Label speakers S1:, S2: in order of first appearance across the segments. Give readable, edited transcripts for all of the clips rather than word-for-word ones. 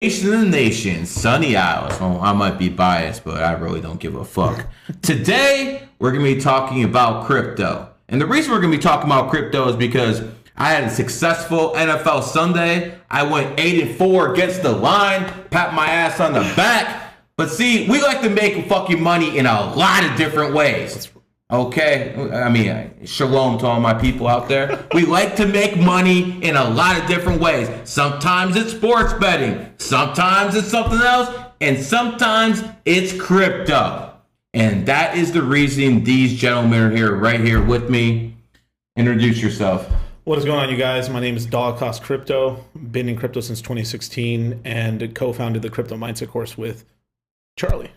S1: Nation of the nation, Sunny Isles. Well, I might be biased, but I really don't give a fuck. Today, we're going to be talking about crypto. And the reason we're going to be talking about crypto is because I had a successful NFL Sunday. I went 8-4 against the line, pat my ass on the back. But see, we like to make fucking money in a lot of different ways. Okay, I mean, shalom to all my people out there. We like to make money in a lot of different ways. Sometimes it's sports betting, sometimes it's something else, and sometimes it's crypto. And that is the reason these gentlemen are here, right here with me. Introduce yourself.
S2: What is going on, you guys? My name is dollarcostcrypto. Been in crypto since 2016 and co-founded the Crypto Mindset course with Charlie.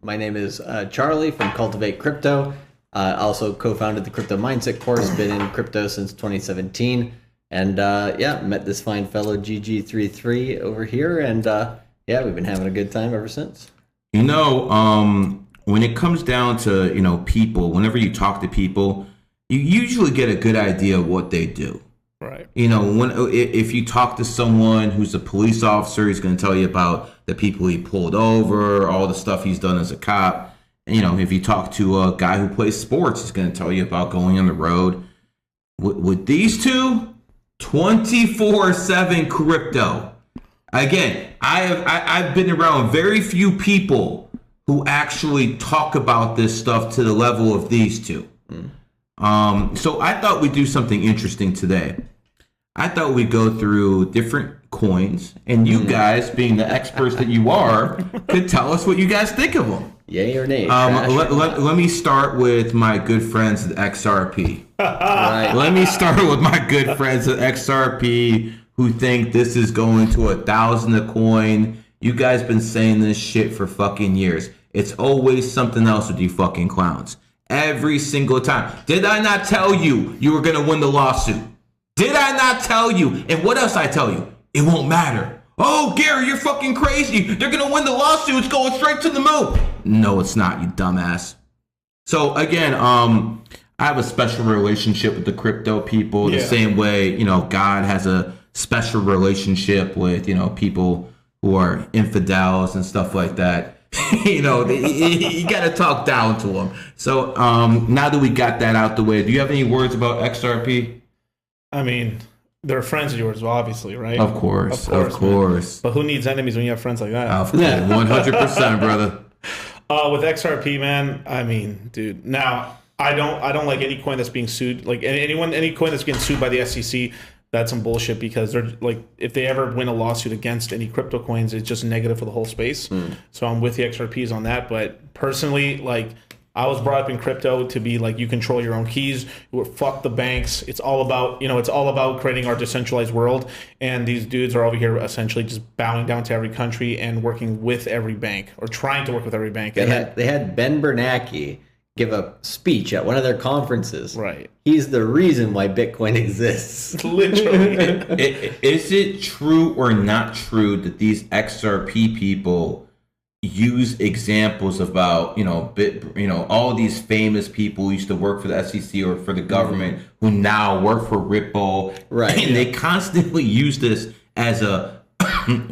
S3: My name is Charlie from Cultivatecryto. Also co-founded the Crypto Mindset course, been in crypto since 2017. And met this fine fellow GG33 over here. And we've been having a good time ever since.
S1: You know, when it comes down to, people, whenever you talk to people, you usually get a good idea of what they do.
S2: Right.
S1: If you talk to someone who's a police officer, he's going to tell you about the people he pulled over, all the stuff he's done as a cop. If you talk to a guy who plays sports, he's going to tell you about going on the road. With these two, 24/7 crypto. Again, I've been around very few people who actually talk about this stuff to the level of these two. So I thought we'd do something interesting today. I thought we'd go through different coins, and you guys, being the experts that you are, could tell us what you guys think of them.
S3: Yay or nay?
S1: Let me start with my good friends at XRP.
S3: Right.
S1: Let me start with my good friends at XRP who think this is going to 1,000 a coin. You guys been saying this shit for fucking years. It's always something else with you fucking clowns. Every single time. Did I not tell you you were going to win the lawsuit? Did I not tell you? And what else I tell you? It won't matter. Oh, Gary, you're fucking crazy. They're going to win the lawsuit. It's going straight to the moon. No, it's not, you dumbass. So, again, I have a special relationship with the crypto people. The same way, God has a special relationship with, people who are infidels and stuff like that. You got to talk down to them. So, now that we got that out the way, do you have any words about XRP?
S2: I mean, they're friends of yours, obviously, right?
S1: Of course.
S2: But who needs enemies when you have friends like that?
S1: Of course, 100%, brother.
S2: With XRP, man, I mean, dude. Now, I don't like any coin that's being sued. Like any coin that's getting sued by the SEC. That's some bullshit, because they're like, if they ever win a lawsuit against any crypto coins, it's just negative for the whole space. So I'm with the XRPs on that. But personally, like, I was brought up in crypto to be like, you control your own keys. Fuck the banks. It's all about creating our decentralized world. And these dudes are over here essentially just bowing down to every country and working with every bank, or trying to work with every bank.
S3: They had Ben Bernanke give a speech at one of their conferences.
S2: Right.
S3: He's the reason why Bitcoin exists.
S2: Literally.
S1: Is it true or not true that these XRP people use examples about, all these famous people who used to work for the SEC or for the government who now work for Ripple?
S3: Right.
S1: And they constantly use this as a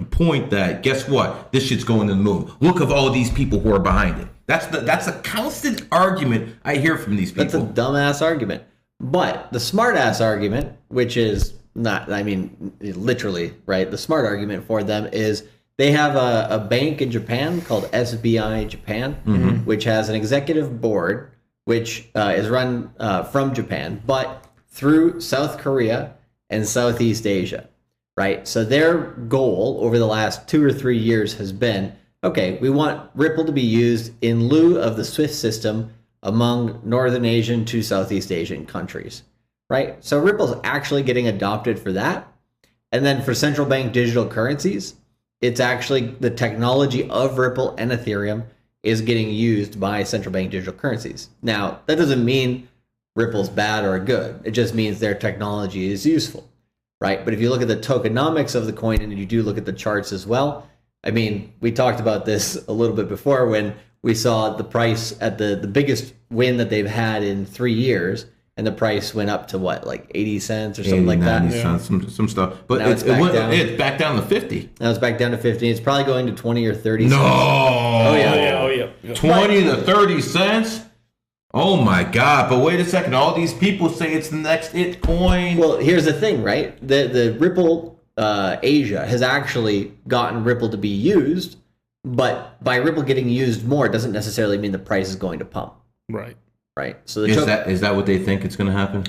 S1: point that, guess what? This shit's going to the moon. Look at all these people who are behind it. That's a constant argument I hear from these people.
S3: That's a dumbass argument. But the smart ass argument, which is not, I mean, literally, right? The smart argument for them is they have a bank in Japan called SBI Japan, which has an executive board, which is run from Japan, but through South Korea and Southeast Asia, right? So their goal over the last 2 or 3 years has been, okay, we want Ripple to be used in lieu of the SWIFT system among Northern Asian to Southeast Asian countries, right? So Ripple's actually getting adopted for that. And then for central bank digital currencies, it's actually the technology of Ripple and Ethereum is getting used by central bank digital currencies. Now, that doesn't mean Ripple's bad or good. It just means their technology is useful, right? But if you look at the tokenomics of the coin and you do look at the charts as well, I mean, we talked about this a little bit before when we saw the price at the biggest win that they've had in 3 years, and the price went up to what, like 80 cents or something like that.
S1: 90 cents, some stuff. But
S3: Now
S1: it's back down to 50.
S3: Now it's back down to 50. It's probably going to 20 or 30
S1: No.
S3: cents.
S2: Oh yeah.
S1: 20 to 30 cents? Oh my God. But wait a second. All these people say it's the next it coin.
S3: Well, here's the thing, right? The Ripple Asia has actually gotten Ripple to be used, but by Ripple getting used more, it doesn't necessarily mean the price is going to pump.
S2: Right.
S3: Right. So
S1: is that what they think it's going to happen?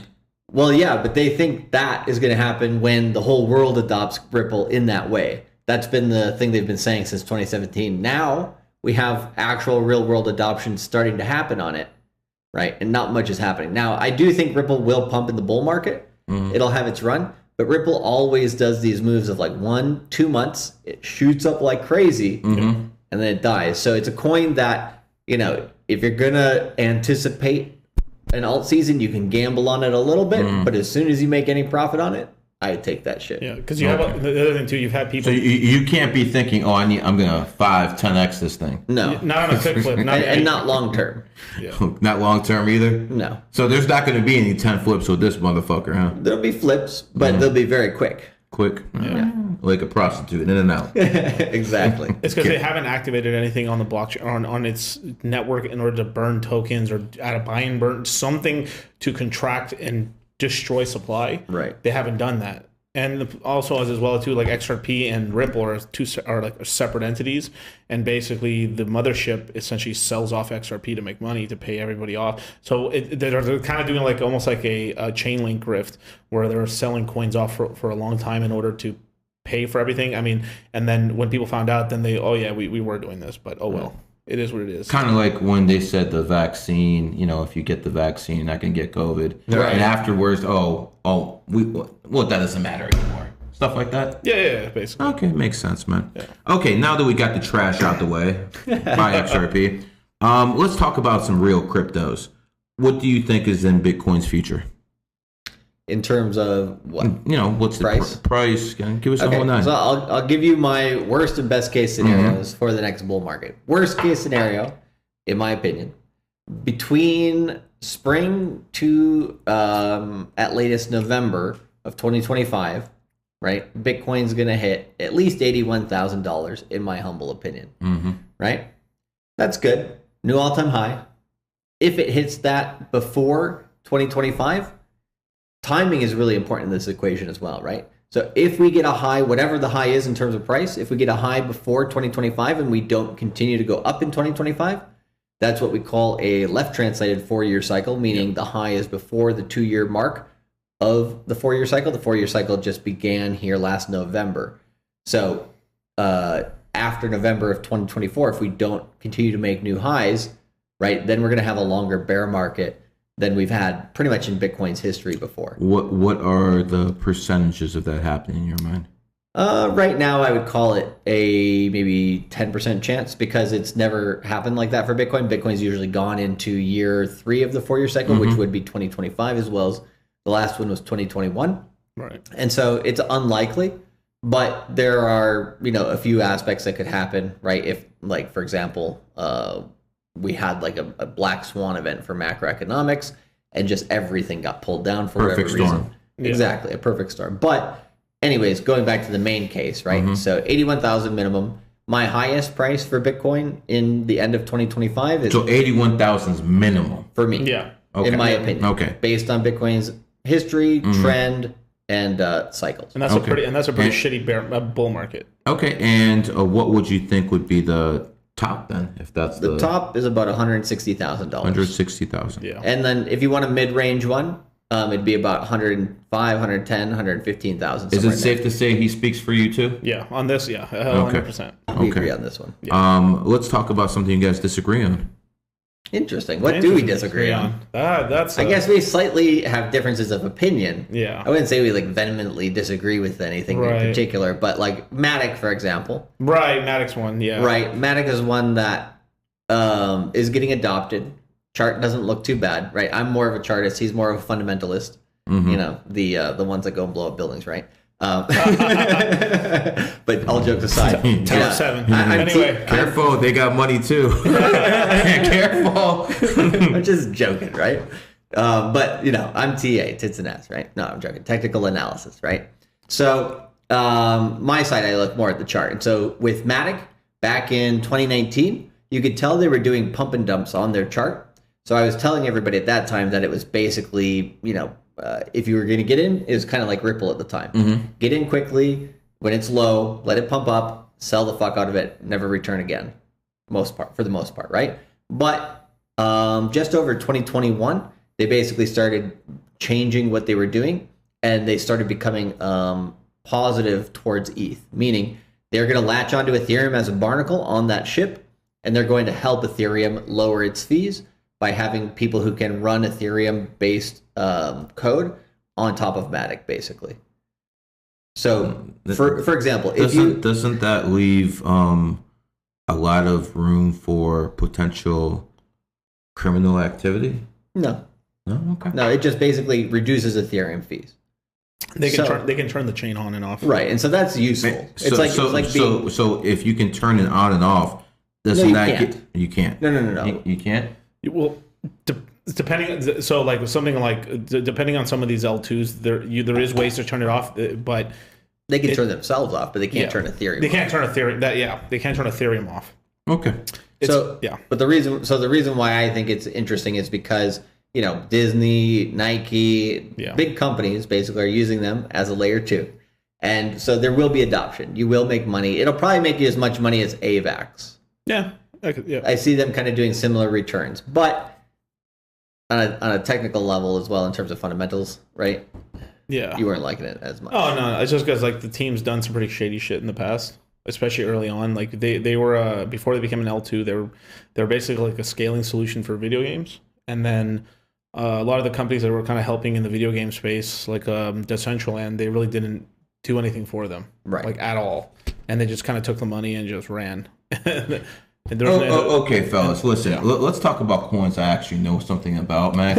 S3: Well, yeah, but they think that is going to happen when the whole world adopts Ripple in that way. That's been the thing they've been saying since 2017. Now we have actual real world adoption starting to happen on it, right? And not much is happening. Now, I do think Ripple will pump in the bull market. Mm-hmm. It'll have its run, but Ripple always does these moves of like 1-2 months. It shoots up like crazy, and then it dies. So it's a coin that, you know, if you're going to anticipate an alt season, you can gamble on it a little bit, but as soon as you make any profit on it, I would take that shit.
S2: Yeah, because you have the other thing too. You've had people.
S1: So you can't be thinking, oh, I'm gonna 5-10x this thing.
S3: No,
S2: not on a quick flip,
S3: and not long term.
S2: Yeah.
S1: Not long term either.
S3: No.
S1: So there's not going to be any 10 flips with this motherfucker, huh?
S3: There'll be flips, but they'll be very quick.
S1: Quick, like a prostitute, in and out.
S3: Exactly.
S2: It's because they haven't activated anything on the blockchain on its network in order to burn tokens or add a buy and burn something to contract and destroy supply.
S3: Right.
S2: They haven't done that. And also as well too, like XRP and Ripple are like separate entities, and basically the mothership essentially sells off XRP to make money to pay everybody off. So they're kind of doing like almost like a chain link grift where they're selling coins off for a long time in order to pay for everything. I mean, and then when people found out, then we were doing this, but oh well. It is what it is.
S1: Kind of like when they said the vaccine, you know, if you get the vaccine, I can get COVID.
S3: Right.
S1: And afterwards, that doesn't matter anymore. Stuff like that?
S2: Yeah, basically.
S1: Okay, makes sense, man.
S2: Yeah.
S1: Okay, now that we got the trash out the way by XRP, let's talk about some real cryptos. What do you think is in Bitcoin's future?
S3: In terms of what?
S1: You know, what's the price? Give us a whole nine.
S3: So I'll give you my worst and best case scenarios for the next bull market. Worst case scenario, in my opinion, between spring to at latest November of 2025, right? Bitcoin's going to hit at least $81,000 in my humble opinion, right? That's good. New all-time high. If it hits that before 2025, timing is really important in this equation as well, right? So if we get a high, whatever the high is in terms of price, if we get a high before 2025 and we don't continue to go up in 2025, that's what we call a left translated 4-year cycle, meaning the high is before the 2-year mark of the 4-year cycle. The 4-year cycle just began here last November. So after November of 2024, if we don't continue to make new highs, right, then we're going to have a longer bear market than we've had pretty much in Bitcoin's history before.
S1: What are the percentages of that happening in your mind?
S3: Right now, I would call it a maybe 10% chance because it's never happened like that for Bitcoin. Bitcoin's usually gone into year 3 of the 4-year cycle, which would be 2025, as well as the last one was 2021.
S2: Right.
S3: And so it's unlikely, but there are, you know, a few aspects that could happen, right? If, like, for example, we had like a black swan event for macroeconomics and just everything got pulled down for whatever reason.
S2: Yeah.
S3: Exactly, a perfect storm. But anyways, going back to the main case, right? So 81,000 minimum. My highest price for Bitcoin in the end of 2025 is...
S1: So 81,000 is minimum.
S3: For me.
S2: Yeah.
S1: Okay.
S3: In my opinion.
S1: Okay.
S3: Based on Bitcoin's history, trend, and cycles.
S2: And that's a pretty shitty bull market.
S1: Okay, and what would you think would be the top then, if that's
S3: the top is about $160,000.
S1: 160,000.
S2: Yeah.
S3: And then if you want a mid-range one, it'd be about 105, 110, 115,000.
S1: Is it safe to say he speaks for you too?
S2: Yeah, on this, 100%.
S3: We agree on this one.
S2: Yeah.
S1: Let's talk about something you guys disagree on.
S3: Interesting. What do we disagree on?
S2: I
S3: guess we slightly have differences of opinion.
S2: Yeah.
S3: I wouldn't say we like vehemently disagree with anything in particular, but like Matic, for example.
S2: Right, Matic's one, yeah.
S3: Right, Matic is one that is getting adopted. Chart doesn't look too bad, right? I'm more of a chartist. He's more of a fundamentalist. You know, the ones that go and blow up buildings, right? But all jokes aside,
S2: 10-7. Anyway,
S1: careful, they got money too. Careful.
S3: I'm just joking, right? But you know, I'm TA, tits and ass, right? No, I'm joking. Technical analysis, right? So my side, I look more at the chart. And so with Matic, back in 2019, you could tell they were doing pump and dumps on their chart. So I was telling everybody at that time that it was basically, you know, if you were going to get in, it was kind of like Ripple at the time. Get in quickly when it's low, let it pump up, sell the fuck out of it, never return again. For the most part, right? But just over 2021, they basically started changing what they were doing, and they started becoming positive towards ETH, meaning they're going to latch onto Ethereum as a barnacle on that ship, and they're going to help Ethereum lower its fees by having people who can run Ethereum-based code on top of Matic, basically. So, for example,
S1: doesn't that leave a lot of room for potential criminal activity?
S3: No.
S1: No, okay.
S3: No, it just basically reduces Ethereum fees.
S2: They can turn the chain on and off.
S3: Right, and so that's useful.
S1: So if you can turn it on and off, doesn't you can't?
S3: No.
S1: You can't?
S2: Well, depending. So like something like depending on some of these L2s, there is ways to turn it off, but
S3: they can turn themselves off, but they can't turn Ethereum.
S2: They can't turn Ethereum. They can't turn Ethereum off.
S1: Okay.
S3: But the reason why I think it's interesting is because, you know, Disney, Nike, big companies basically are using them as a layer 2. And so there will be adoption. You will make money. It'll probably make you as much money as AVAX.
S2: Yeah.
S3: I see them kind of doing similar returns. But on a technical level as well, in terms of fundamentals, right?
S2: Yeah.
S3: You weren't liking it as much.
S2: Oh, no. It's just because like the team's done some pretty shady shit in the past, especially early on. Like they were, before they became an L2, they were basically like a scaling solution for video games. And then a lot of the companies that were kind of helping in the video game space, like Decentraland, they really didn't do anything for them,
S3: right? Like
S2: at all, and they just kind of took the money and just ran.
S1: Okay, fellas, listen. Let's talk about coins I actually know something about, man.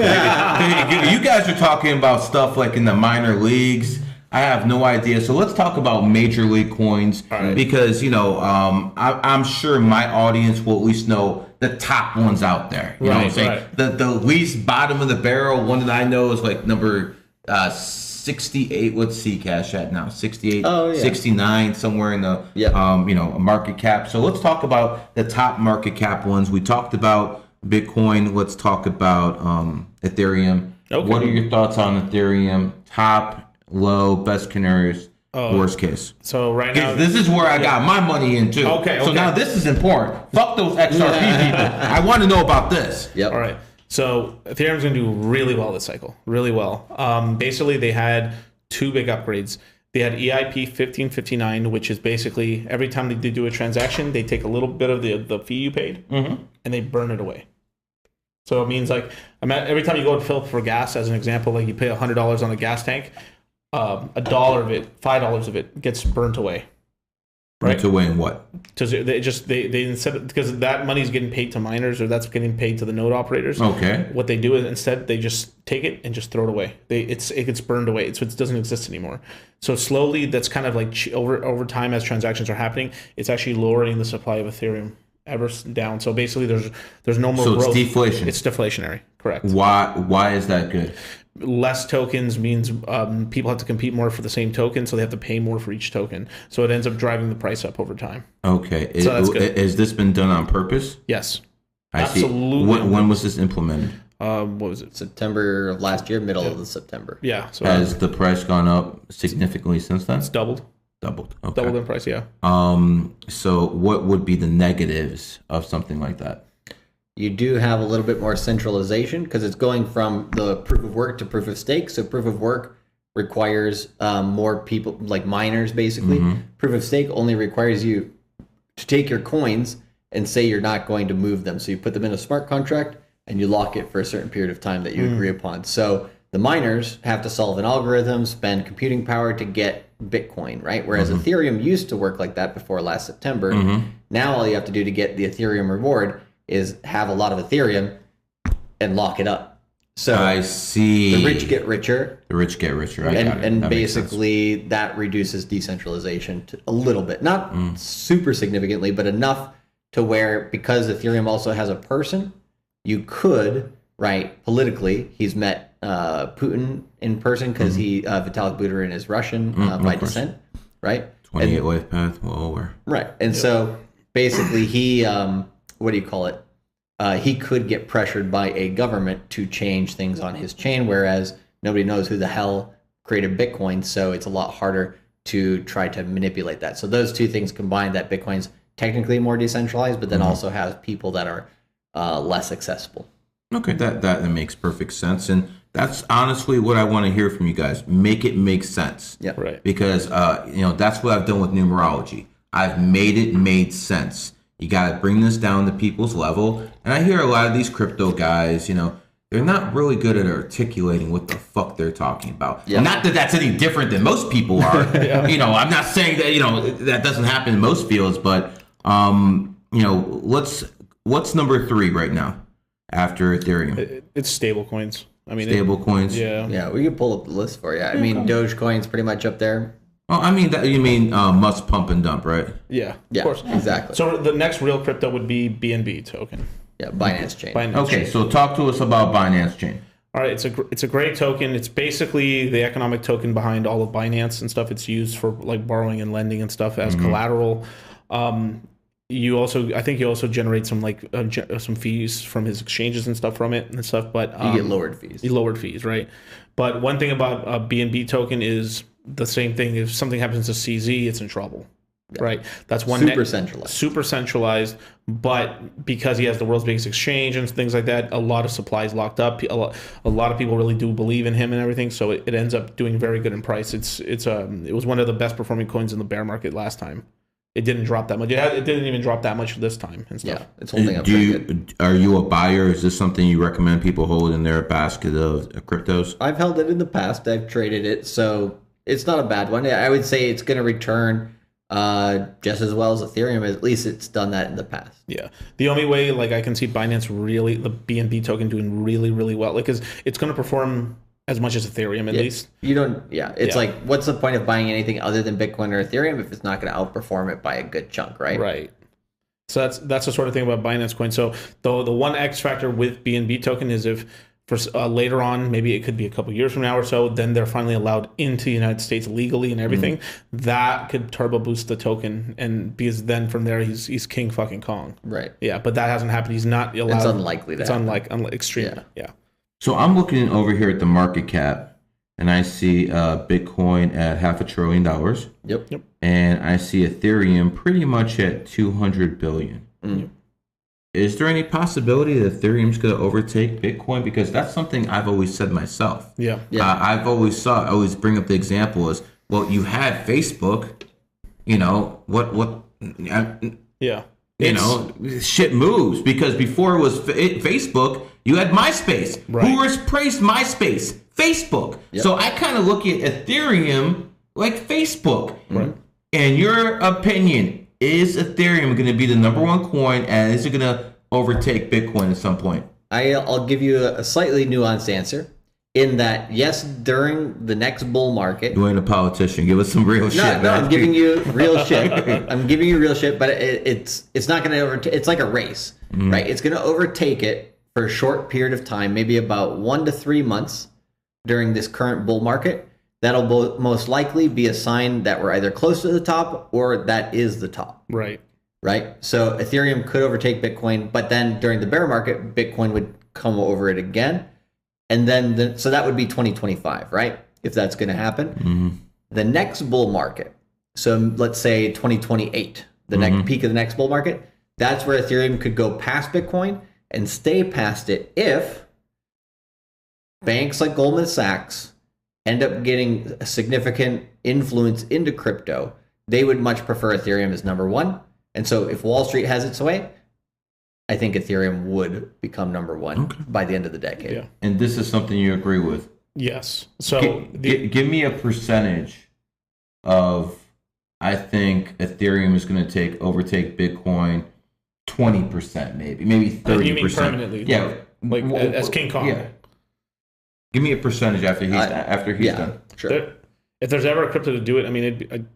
S1: You guys are talking about stuff like in the minor leagues. I have no idea. So let's talk about major league coins, because, you know, I'm sure my audience will at least know the top ones out there. You know what I'm saying? The least bottom of the barrel one that I know is like number 68. What's Zcash at now? 68, 69, somewhere in the you know, market cap. So let's talk about the top market cap ones. We talked about Bitcoin. Let's talk about Ethereum. Okay. What are your thoughts on Ethereum? Top, low, best scenarios, worst case.
S2: So right now,
S1: this is where I got my money in too. Okay. So now this is important. Fuck those XRP people. I want to know about this.
S3: Yep.
S2: All right. So Ethereum's going to do really well this cycle, really well. Basically, they had two big upgrades. They had EIP 1559, which is basically every time they do a transaction, they take a little bit of the fee you paid and they burn it away. So it means like every time you go to fill up for gas, as an example, like you pay $100 on a gas tank, $1 of it, $5 of it gets burnt away.
S1: Right. To win what?
S2: Because they instead, because that money is getting paid to miners, or that's getting paid to the node operators.
S1: Okay.
S2: What they do is instead they just take it and just throw it away. It gets burned away. So it doesn't exist anymore. So slowly, that's kind of like over time as transactions are happening, it's actually lowering the supply of Ethereum ever down. So basically, there's no more growth.
S1: So it's deflation.
S2: It's deflationary. Correct.
S1: Why is that good?
S2: Less tokens means people have to compete more for the same token, so they have to pay more for each token. So it ends up driving the price up over time.
S1: Okay. So that's good. Has this been done on purpose?
S2: Yes.
S1: Absolutely. When was this implemented?
S2: What was it?
S3: September of last year, middle of September.
S2: Yeah. So
S1: has the price gone up significantly since then?
S2: It's doubled.
S1: Doubled. Okay.
S2: Doubled in price, yeah.
S1: So what would be the negatives of something like that?
S3: You do have a little bit more centralization because it's going from the proof of work to proof of stake. So proof of work requires more people, like miners, basically. Proof of stake only requires you to take your coins and say you're not going to move them. So you put them in a smart contract and you lock it for a certain period of time that you agree upon. So the miners have to solve an algorithm, spend computing power to get Bitcoin, right? Whereas Ethereum used to work like that before last September. Now all you have to do to get the Ethereum reward is have a lot of Ethereum and lock it up. So
S1: I see.
S3: The rich get richer.
S1: The rich get richer.
S3: And basically that reduces decentralization to a little bit. Not super significantly, but enough to where, because Ethereum also has a person, you could right? Politically, he's met Putin in person because Vitalik Buterin is Russian by descent, right?
S1: 28 life path, well, over.
S3: Right. And so basically he, what do you call it? He could get pressured by a government to change things on his chain, whereas nobody knows who the hell created Bitcoin, so it's a lot harder to try to manipulate that. So those two things combined, that Bitcoin's technically more decentralized, but then also has people that are less accessible.
S1: Okay, that makes perfect sense. And that's honestly what I want to hear from you guys. Make it make sense.
S3: Yeah,
S2: right.
S1: Because, that's what I've done with numerology. I've made sense. You got to bring this down to people's level. And I hear a lot of these crypto guys, they're not really good at articulating what the fuck they're talking about. Yeah. Not that that's any different than most people are. Yeah. I'm not saying that, that doesn't happen in most fields, but, what's number 3 right now after Ethereum?
S2: It's stable coins. I mean,
S1: stable coins.
S2: Yeah.
S3: Yeah, we can pull up the list for you. I mean, Dogecoin's pretty much up there.
S1: Oh, I mean, you mean must pump and dump, right?
S2: Yeah,
S3: of course. Exactly.
S2: So the next real crypto would be BNB token.
S3: Yeah, Binance Chain.
S1: Okay, so talk to us about Binance Chain.
S2: All right, it's a great token. It's basically the economic token behind all of Binance and stuff. It's used for like borrowing and lending and stuff as collateral. I think you also generate some some fees from his exchanges and stuff from it and stuff. But
S3: you get lowered fees.
S2: You lowered fees, right? But one thing about a BNB token is the same thing. If something happens to CZ, it's in trouble. Yeah. Right, that's one super centralized, but because he has the world's biggest exchange and things like that, a lot of supply is locked up. A lot of people really do believe in him and everything, so it ends up doing very good in price. It was one of the best performing coins in the bear market last time. It didn't drop that much. It didn't even drop that much this time and stuff.
S3: Yeah, it's holding up pretty good.
S1: Are you a buyer? Is this something you recommend people hold in their basket of cryptos?
S3: I've held it in the past. I've traded it, so it's not a bad one. I would say it's going to return just as well as Ethereum. At least it's done that in the past.
S2: Yeah. The only way I can see Binance the BNB token doing really, really well, because it's going to perform as much as Ethereum at least.
S3: It's like, what's the point of buying anything other than Bitcoin or Ethereum if it's not going to outperform it by a good chunk, right?
S2: Right. So that's the sort of thing about Binance coin. So the one X factor with BNB token is if for later on, maybe it could be a couple years from now or so, then they're finally allowed into the United States legally and everything. That could turbo boost the token, and because then from there he's King fucking Kong.
S3: Right.
S2: Yeah, but that hasn't happened. He's not allowed.
S3: It's unlikely.
S2: It's extremely. Yeah.
S1: So I'm looking over here at the market cap, and I see Bitcoin at $500 billion.
S3: Yep.
S1: And I see Ethereum pretty much at 200 billion. Yep. Is there any possibility that Ethereum's going to overtake Bitcoin? Because that's something I've always said myself.
S2: Yeah.
S1: I've always bring up the example as, well, you had Facebook, shit moves, because before it was Facebook, you had MySpace.
S2: Right.
S1: Who replaced MySpace? Facebook. Yep. So I kind of look at Ethereum like Facebook.
S2: Right.
S1: In your opinion, is Ethereum going to be the number one coin, and is it going to overtake Bitcoin at some point?
S3: I'll give you a slightly nuanced answer. In that, yes, during the next bull market.
S1: You ain't a politician. Give us some real shit.
S3: No, I'm giving you real shit. I'm giving you real shit, but it's not going to overtake. It's like a race, right? It's going to overtake it for a short period of time, maybe about 1 to 3 months during this current bull market. That'll most likely be a sign that we're either close to the top or that is the top.
S2: Right.
S3: So Ethereum could overtake Bitcoin, but then during the bear market, Bitcoin would come over it again. And then, so that would be 2025, right? If that's going to happen.
S1: Mm-hmm.
S3: The next bull market, so let's say 2028, the next peak of the next bull market, that's where Ethereum could go past Bitcoin and stay past it if banks like Goldman Sachs end up getting a significant influence into crypto. They would much prefer Ethereum as number one. And so if Wall Street has its way, I think Ethereum would become number one by the end of the decade.
S2: Yeah.
S1: And this is something you agree with?
S2: Yes. So
S1: give me a percentage of, I think Ethereum is going to overtake Bitcoin 20%, maybe 30%.
S2: You mean permanently?
S1: Yeah.
S2: Like as King Kong?
S1: Yeah. Give me a percentage after he's done.
S3: Sure.
S2: If there's ever a crypto to do it, I mean,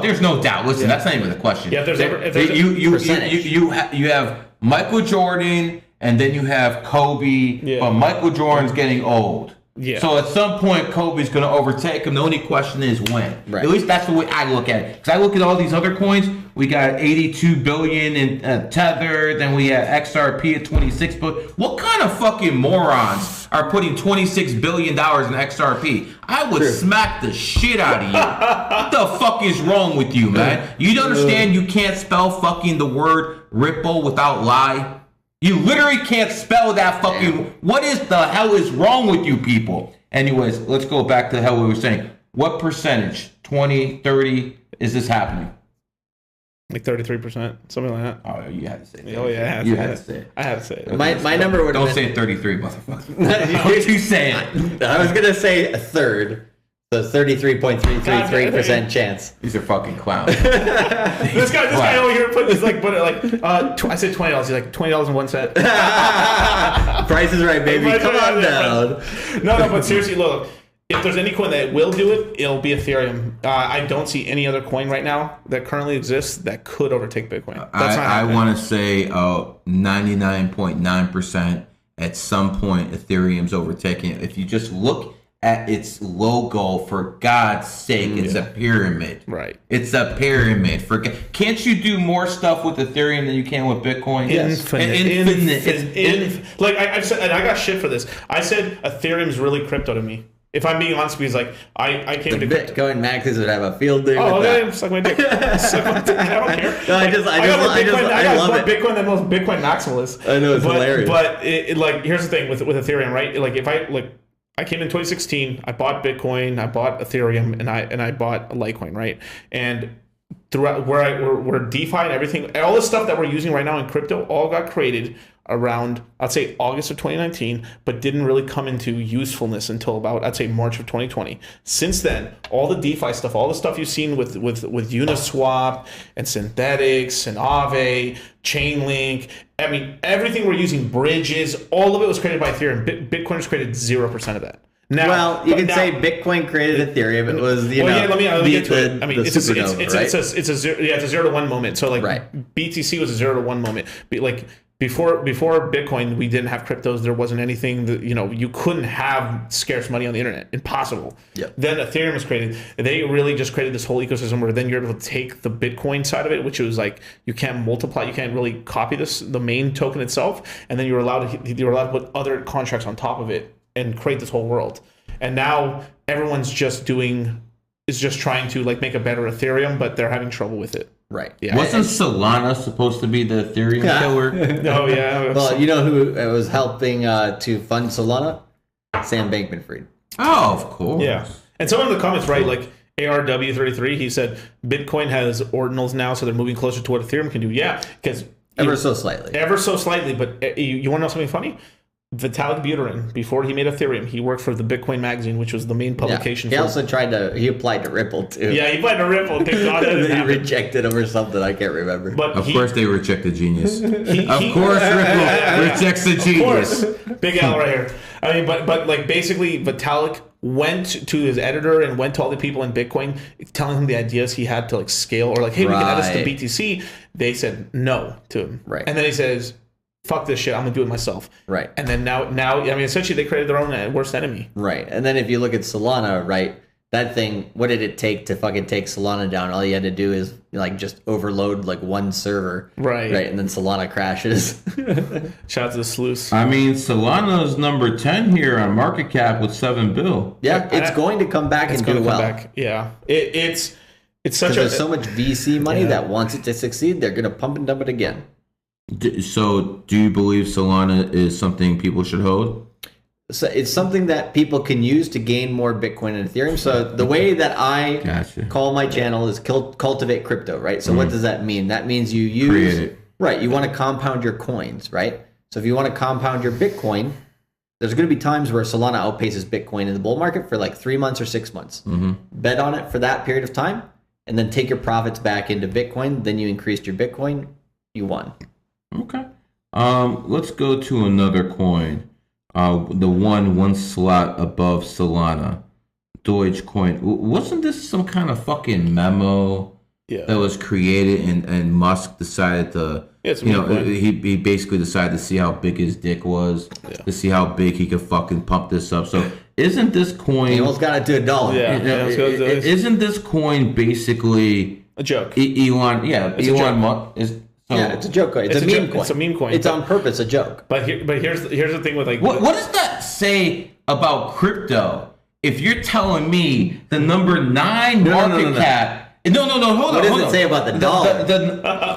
S1: there's no doubt. Listen, that's not even the question.
S2: Yeah, if there's
S1: you have Michael Jordan and then you have Kobe, but Michael Jordan's getting old.
S2: Yeah.
S1: So at some point, Kobe's going to overtake him. The only question is when. Right. At least that's the way I look at it. Because I look at all these other coins. We got 82 billion in Tether. Then we have XRP at 26 billion. What kind of fucking morons are putting $26 billion in XRP? I would smack the shit out of you. What the fuck is wrong with you, man? You don't understand you can't spell fucking the word Ripple without lie? You literally can't spell that fucking... Damn. What is the hell is wrong with you people? Anyways, let's go back to the hell we were saying. What percentage, 20, 30, is this happening?
S2: Like 33%, something like that.
S1: Oh, you had to say it.
S2: Oh, yeah,
S1: you had to say it.
S2: I had to say it.
S3: My number would have
S1: been... Don't say 33, motherfucker. Don't you say it.
S3: I was going to say a third. So 33.333% chance.
S1: These are fucking clowns.
S2: this guy over here put this I said $20. He's like $20.01.
S3: Price is right, baby. Come on down.
S2: No, but seriously, look. If there's any coin that will do it, it'll be Ethereum. I don't see any other coin right now that currently exists that could overtake Bitcoin.
S1: I want to say 99.9% at some point Ethereum's overtaking it. If you just look at its logo, for God's sake, it's a pyramid.
S2: Right.
S1: It's a pyramid. Can't you do more stuff with Ethereum than you can with Bitcoin?
S2: Infinite. Like I said, and I got shit for this. I said Ethereum's really crypto to me. If I'm being honest, because I came to
S3: Bitcoin maxes would have a field day.
S2: Oh, okay, suck my dick. Suck my dick. I don't care.
S3: No, I love
S2: more
S3: it.
S2: Bitcoin than most Bitcoin maximalists.
S3: I know, it's hilarious.
S2: But here's the thing with Ethereum, right? Like if I came in 2016, I bought Bitcoin, I bought Ethereum, and I bought Litecoin, right? And throughout where DeFi and everything, all the stuff that we're using right now in crypto, all got created around, I'd say, August of 2019, but didn't really come into usefulness until about, I'd say, March of 2020. Since then, all the DeFi stuff, all the stuff you've seen with Uniswap and Synthetics and Aave, Chainlink, I mean, everything we're using, bridges, all of it was created by Ethereum. Bitcoiners created 0% of that.
S3: Now, well, you can say Bitcoin created Ethereum. It was, let
S2: me get to it. I mean, it's a 0 to 1 moment. So BTC was a 0 to 1 moment. But before Bitcoin, we didn't have cryptos. There wasn't anything that, you couldn't have scarce money on the internet. Impossible.
S3: Yep.
S2: Then Ethereum was created. They really just created this whole ecosystem where then you're able to take the Bitcoin side of it, which was you can't multiply, you can't really copy the main token itself, and then you're allowed to put other contracts on top of it and create this whole world. And now everyone's just trying to make a better Ethereum, but they're having trouble with it.
S3: Right.
S1: Yeah. Wasn't Solana supposed to be the Ethereum killer?
S2: Oh, yeah.
S3: Well, you know who was helping to fund Solana? Sam Bankman-Fried.
S1: Oh, of course.
S2: Yeah. And someone in the comments, right, ARW33, he said Bitcoin has ordinals now, so they're moving closer to what Ethereum can do. Yeah, because
S3: ever so slightly.
S2: But you want to know something funny? Vitalik Buterin, before he made Ethereum, he worked for the Bitcoin magazine, which was the main publication.
S3: He also he applied to Ripple too.
S2: Yeah, he applied to Ripple.
S3: They rejected him or something. I can't remember.
S1: But of course they reject the genius. Of course Ripple rejects the genius.
S2: Of course. Big L right here. I mean, but basically Vitalik went to his editor and went to all the people in Bitcoin telling him the ideas he had to scale, or hey, we can add this to BTC. They said no to him.
S3: Right.
S2: And then he says, fuck this shit, I'm gonna do it myself.
S3: Right.
S2: And then now, I mean, essentially they created their own worst enemy.
S3: Right. And then if you look at Solana, right, that thing, what did it take to fucking take Solana down? All you had to do is just overload one server.
S2: Right.
S3: Right. And then Solana crashes.
S2: Shout out to the sleuths.
S1: I mean, Solana's number 10 here on market cap with $7 billion.
S3: Yeah, it's going to come back and do well.
S2: Yeah. It's such
S3: there's so much VC money that wants it to succeed, they're gonna pump and dump it again.
S1: So, do you believe Solana is something people should hold?
S3: So it's something that people can use to gain more Bitcoin and Ethereum. So the way that I call my channel is Cultivatecryto, right? So what does that mean? That means you use you want to compound your coins, right? So if you want to compound your Bitcoin, there's going to be times where Solana outpaces Bitcoin in the bull market for 3 months or 6 months. Mm-hmm. Bet on it for that period of time, and then take your profits back into Bitcoin. Then you increased your Bitcoin, you won.
S1: Okay. Let's go to another coin. The one slot above Solana, Dogecoin. Wasn't this some kind of fucking memo that was created, and Musk decided to, he basically decided to see how big his dick was, to see how big he could fucking pump this up. So isn't this coin?
S3: He almost got it to $1.
S1: Isn't this coin basically
S2: a joke?
S1: Elon Musk is. So,
S3: it's a joke coin. It's a meme coin.
S2: It's a meme coin.
S3: It's on purpose a joke.
S2: But here's the thing with like
S1: what does that say about crypto? If you're telling me the number 9 market cap, hold on.
S3: What does it say about the dollar?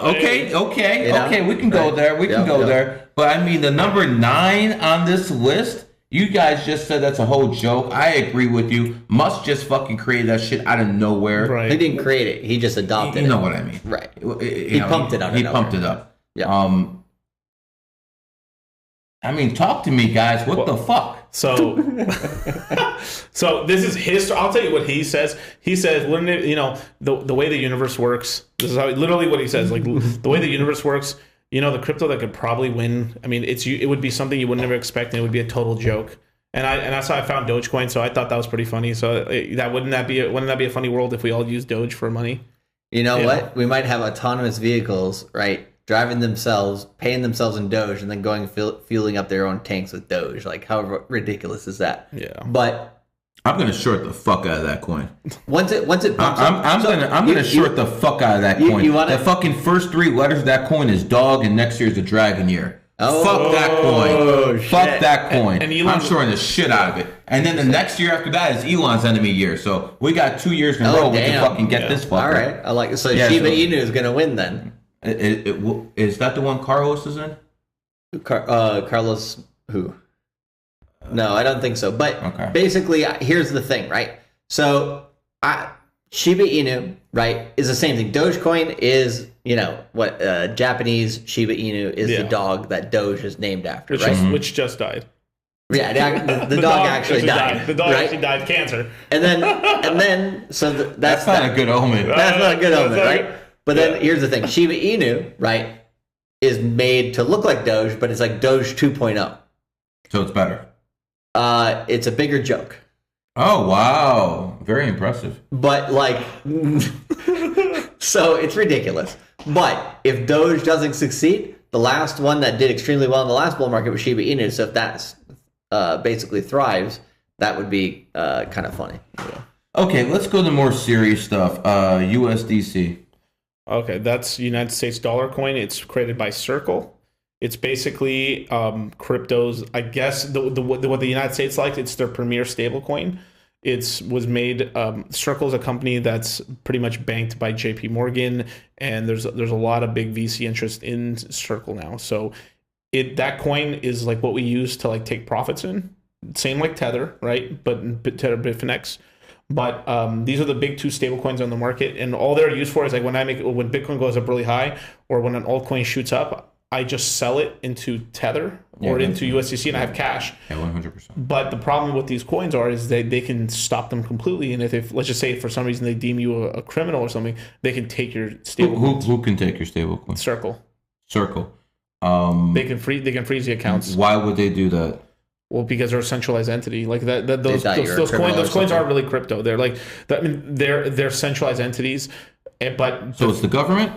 S1: Okay, we can go there. We can go there. But I mean, the number 9 on this list. You guys just said that's a whole joke. I agree with you. Musk just fucking created that shit out of nowhere.
S3: Right. He didn't create it. He just adopted it.
S1: You know what I mean.
S3: Right. He pumped it up.
S1: He pumped it up.
S3: Yeah.
S1: I mean, talk to me, guys. What the fuck?
S2: So this is his. I'll tell you what he says. He says, the way the universe works. This is how literally what he says. Like the way the universe works. The crypto that could probably win. I mean, it would be something you would never expect, and it would be a total joke. And that's how I found Dogecoin. So I thought that was pretty funny. So wouldn't that be a funny world if we all use Doge for money?
S3: You know what? We might have autonomous vehicles, right? Driving themselves, paying themselves in Doge, and then going fueling up their own tanks with Doge. Like, how ridiculous is that?
S2: Yeah.
S3: But
S1: I'm gonna short the fuck out of that coin.
S3: Once it pumps
S1: I'm gonna short the fuck out of that coin. The fucking first 3 letters of that coin is dog, and next year is a dragon year. Fuck that coin. Fuck that coin. And I'm shorting the shit out of it. And then the next year after that is Elon's enemy year. So we got 2 years in a row we can fucking get this fucker.
S3: All right, I like it. So Shiba Inu is gonna win then.
S1: Is that the one Carlos is in?
S3: Carlos who? No, I don't think so. But basically, here's the thing, right? So Shiba Inu, right, is the same thing. Dogecoin is, what Japanese Shiba Inu is the dog that Doge is named after,
S2: Which just died.
S3: Yeah, the dog actually died.
S2: The dog actually died of cancer.
S3: And then, so that's
S1: not a good omen.
S3: That's not a good omen, right? But then here's the thing: Shiba Inu, right, is made to look like Doge, but it's like Doge 2.0.
S1: So it's better.
S3: It's a bigger joke.
S1: Oh wow, very impressive.
S3: But so it's ridiculous. But if Doge doesn't succeed, the last one that did extremely well in the last bull market was Shiba Inu. So if that basically thrives, that would be kind of funny.
S1: Yeah. Okay, let's go to more serious stuff. USDC.
S2: Okay, that's United States dollar coin. It's created by Circle. It's basically cryptos. I guess what the United States likes. It's their premier stablecoin. It was made. Circle is a company that's pretty much banked by J.P. Morgan, and there's a lot of big VC interest in Circle now. So that coin is like what we use to take profits in. Same like Tether, right? But Tether, Bitfinex. But these are the big 2 stable coins on the market, and all they're used for is when Bitcoin goes up really high, or when an altcoin shoots up, I just sell it into Tether or into USDC, and I have cash.
S1: Yeah, 100%.
S2: But the problem with these coins is they can stop them completely, and if let's just say for some reason they deem you a criminal or something, they can take your stable.
S1: Who can take your stable coin?
S2: Circle.
S1: They
S2: can freeze the accounts.
S1: Why would they do that?
S2: Well, because they're a centralized entity. Like those coins aren't really crypto. They're they're centralized entities. But
S1: so it's the government.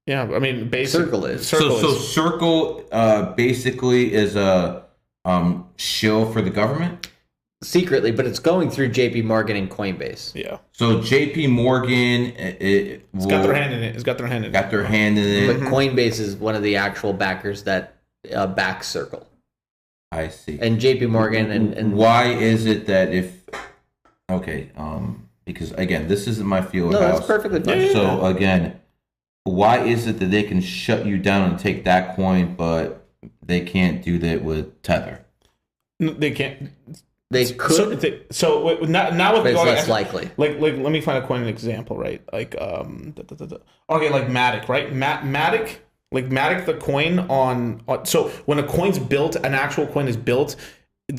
S2: Yeah, I mean, basically,
S3: Circle is.
S1: Circle basically is a shill for the government.
S3: Secretly, but it's going through J.P. Morgan and Coinbase.
S2: Yeah.
S1: So J.P. Morgan, it's
S2: got their hand in it. Got their hand in it.
S3: But Coinbase is one of the actual backers that backs Circle.
S1: I see.
S3: And J.P. Morgan and
S1: why is it that because again, this isn't my field house.
S3: No, that's perfectly fine.
S1: Yeah. So again, why is it that they can shut you down and take that coin, but they can't do that with Tether?
S2: They can't.
S3: They could.
S2: So now with
S3: but it's less likely.
S2: Like let me find a coin example, right? Okay, like Matic, right? Matic. Like Matic, the coin on so when a coin's built, an actual coin is built,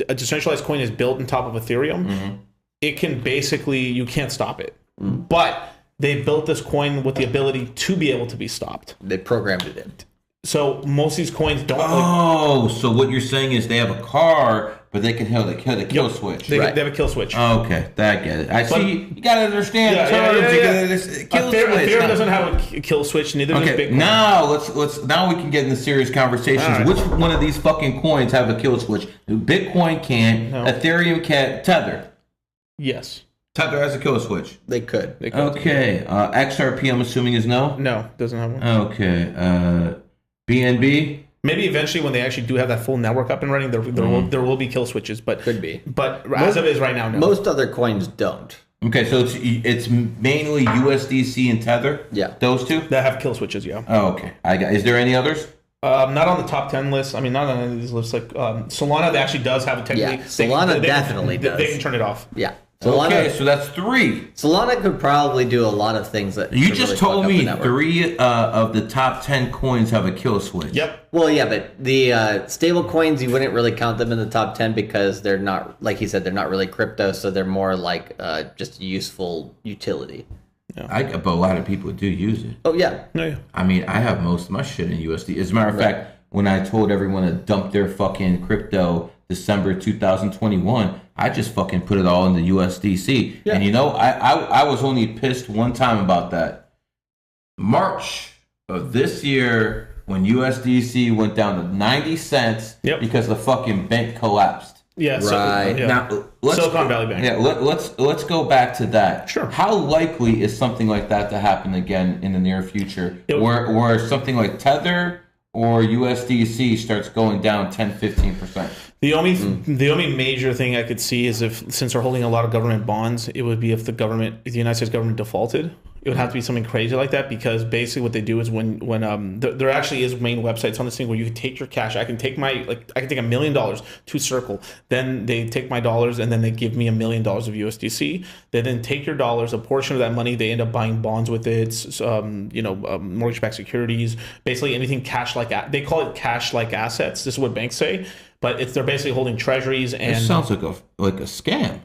S2: a decentralized coin is built on top of Ethereum. It can basically, you can't stop it. But they built this coin with the ability to be able to be stopped.
S3: They programmed it in.
S2: So most of these coins don't.
S1: So what you're saying is they have a car, but they can hit a kill switch.
S2: They have a kill switch.
S1: Okay, I get it. I see. You gotta understand terms.
S2: Ethereum doesn't have a kill switch. Neither does Bitcoin.
S1: Now we can get into serious conversations. Right. Which one of these fucking coins have a kill switch? Bitcoin can't. No. Ethereum can't. Tether.
S2: Yes.
S1: Tether has a kill switch.
S3: They could.
S1: Okay. XRP, I'm assuming is no.
S2: No, doesn't have one.
S1: Okay. BNB.
S2: Maybe eventually, when they actually do have that full network up and running, there will be kill switches, but
S3: could be.
S2: But as of is right now, no.
S3: Most other coins don't.
S1: Okay, so it's mainly USDC and Tether.
S3: Yeah,
S1: those two
S2: that have kill switches. Yeah.
S1: Oh, okay. Is there any others?
S2: Not on the top 10 list. I mean, not on any of these lists. Like Solana, that actually does have a technically.
S3: Yeah, Solana definitely does.
S2: They can turn it off.
S3: Yeah.
S1: Solana, okay, so that's 3.
S3: Solana could probably do a lot of things that
S1: you just told me 3 of the top 10 coins have a kill switch.
S2: Yep.
S3: Well, yeah, but the stable coins, you wouldn't really count them in the top 10 because they're not, like he said, they're not really crypto, so they're more like just useful utility.
S1: Yeah. But a lot of people do use it.
S3: Oh, yeah.
S1: I mean, I have most of my shit in USD. As a matter of fact, when I told everyone to dump their fucking crypto December 2021, I just fucking put it all in the USDC. Yeah. And you know, I was only pissed one time about that. March of this year, when USDC went down to 90 cents because the fucking bank collapsed.
S2: Yeah,
S3: right.
S2: Now, Silicon Valley Bank.
S1: Yeah, let's go back to that.
S2: Sure.
S1: How likely is something like that to happen again in the near future? Where something like Tether or USDC starts going down 10-15%.
S2: The only major thing I could see is since they're holding a lot of government bonds, it would be if the United States government defaulted. It would have to be something crazy like that, because basically what they do is when there actually is main websites on this thing where you can take your cash. I can take $1 million to Circle. Then they take my dollars and then they give me $1 million of USDC. They then take your dollars, a portion of that money, they end up buying bonds with it, mortgage-backed securities, basically anything cash-like. They call it cash-like assets. This is what banks say, but they're basically holding treasuries. And
S1: it sounds like a scam.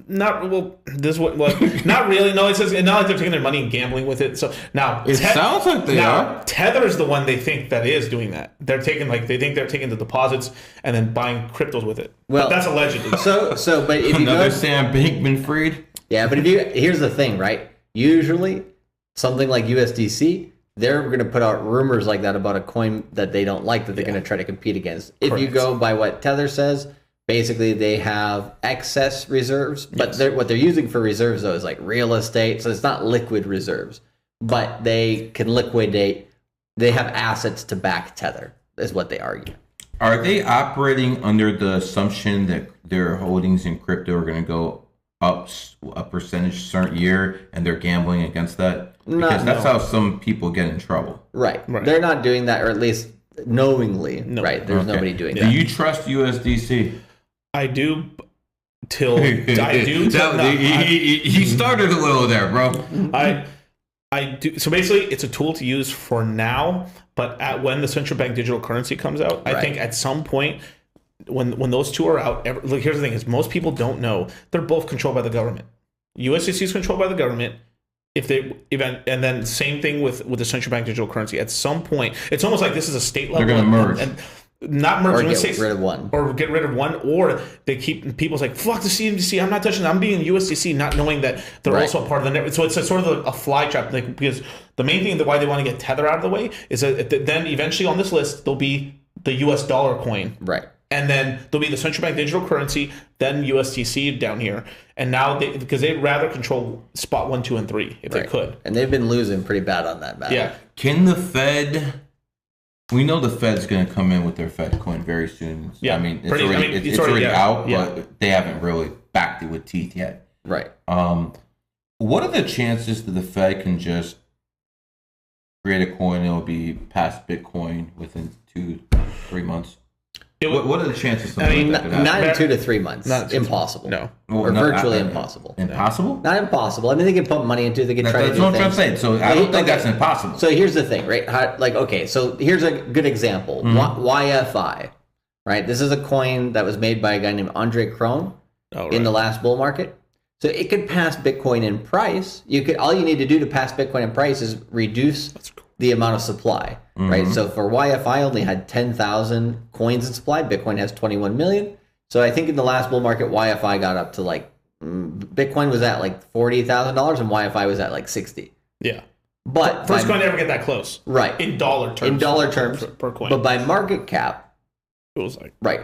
S2: Not well. This what? Not really. No, it says not like they're taking their money and gambling with it. So now
S1: it sounds like they are.
S2: Tether is the one they think that is doing that. They're taking they think they're taking the deposits and then buying cryptos with it. Well, but that's allegedly.
S3: But if you
S1: another Sam Bankman-Fried.
S3: Yeah, but here's the thing, right? Usually, something like USDC, they're going to put out rumors like that about a coin that they don't like that they're going to try to compete against. If you go by what Tether says. Basically, they have excess reserves, but what they're using for reserves, though, is like real estate. So it's not liquid reserves, but they can liquidate. They have assets to back Tether, is what they argue.
S1: Are they operating under the assumption that their holdings in crypto are going to go up a percentage certain year, and they're gambling against that? Because that's how some people get in trouble.
S3: Right. They're not doing that, or at least knowingly. No. Right. There's nobody doing that.
S1: Do you trust USDC?
S2: I do till I do.
S1: He started a little there, bro.
S2: I do. So basically, it's a tool to use for now. But when the central bank digital currency comes out, I think at some point when those two are out, look, here's the thing: is most people don't know they're both controlled by the government. USDC is controlled by the government. And then same thing with the central bank digital currency. At some point, it's almost like this is a state level.
S1: They're going to merge.
S2: And not merge,
S3: or get rid of one,
S2: or they keep people's like fuck the CMDC. I'm not touching it. I'm being USDC, not knowing that they're also a part of the network. So it's sort of a fly trap, because the main thing that why they want to get Tether out of the way is that then eventually on this list there'll be the US dollar coin,
S3: right?
S2: And then there'll be the central bank digital currency, then USDC down here. And now because they'd rather control spot 1, 2, and 3 if they could.
S3: And they've been losing pretty bad on that battle.
S2: Yeah.
S1: Can the Fed? We know the Fed's going to come in with their Fed coin very soon.
S2: Yeah,
S1: I mean, it's already out, but they haven't really backed it with teeth yet.
S3: Right.
S1: What are the chances that the Fed can just create a coin and it'll be past Bitcoin within 2-3 months? What are the chances?
S3: Not in 2 to 3 months. Impossible.
S2: No.
S3: Virtually impossible.
S1: Impossible?
S3: Not impossible. I mean, they can pump money into it. They can try to do things.
S1: That's what I'm saying. So I don't think that's impossible.
S3: So here's the thing, right? So here's a good example. YFI, right? This is a coin that was made by a guy named Andre Krohn in the last bull market. So it could pass Bitcoin in price. All you need to do to pass Bitcoin in price is reduce the amount of supply. right? So for YFI only had 10,000 coins in supply. Bitcoin has 21 million. So I think in the last bull market, YFI got up to like, Bitcoin was at like $40,000 and YFI was at like 60.
S2: Yeah.
S3: But
S2: first coin to ever get that close.
S3: Right.
S2: In dollar terms.
S3: In dollar terms.
S2: Per coin.
S3: But by market cap.
S2: It was like.
S3: Right.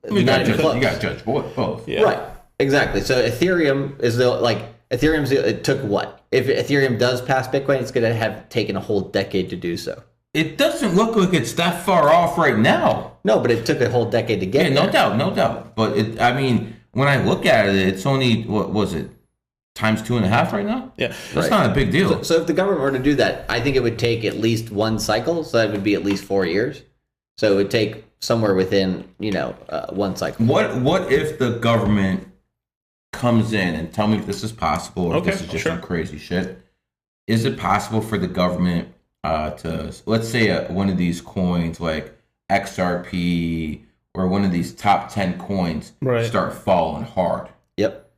S1: You got to judge both.
S2: Yeah.
S3: Right. Exactly. So Ethereum is it took what? If Ethereum does pass Bitcoin, it's going to have taken a whole decade to do so.
S1: It doesn't look like it's that far off right now.
S3: No, but it took a whole decade to get
S1: there.
S3: No
S1: doubt. But when I look at it, it's only, what was it, times 2.5 right now?
S2: Yeah.
S1: That's not a big deal.
S3: So if the government were to do that, I think it would take at least one cycle. So that would be at least 4 years. So it would take somewhere within, one cycle.
S1: What if the government comes in and tell me if this is possible or if this is just some crazy shit? Is it possible for the government to, let's say one of these coins like XRP or one of these top 10 coins start falling hard?
S3: Yep.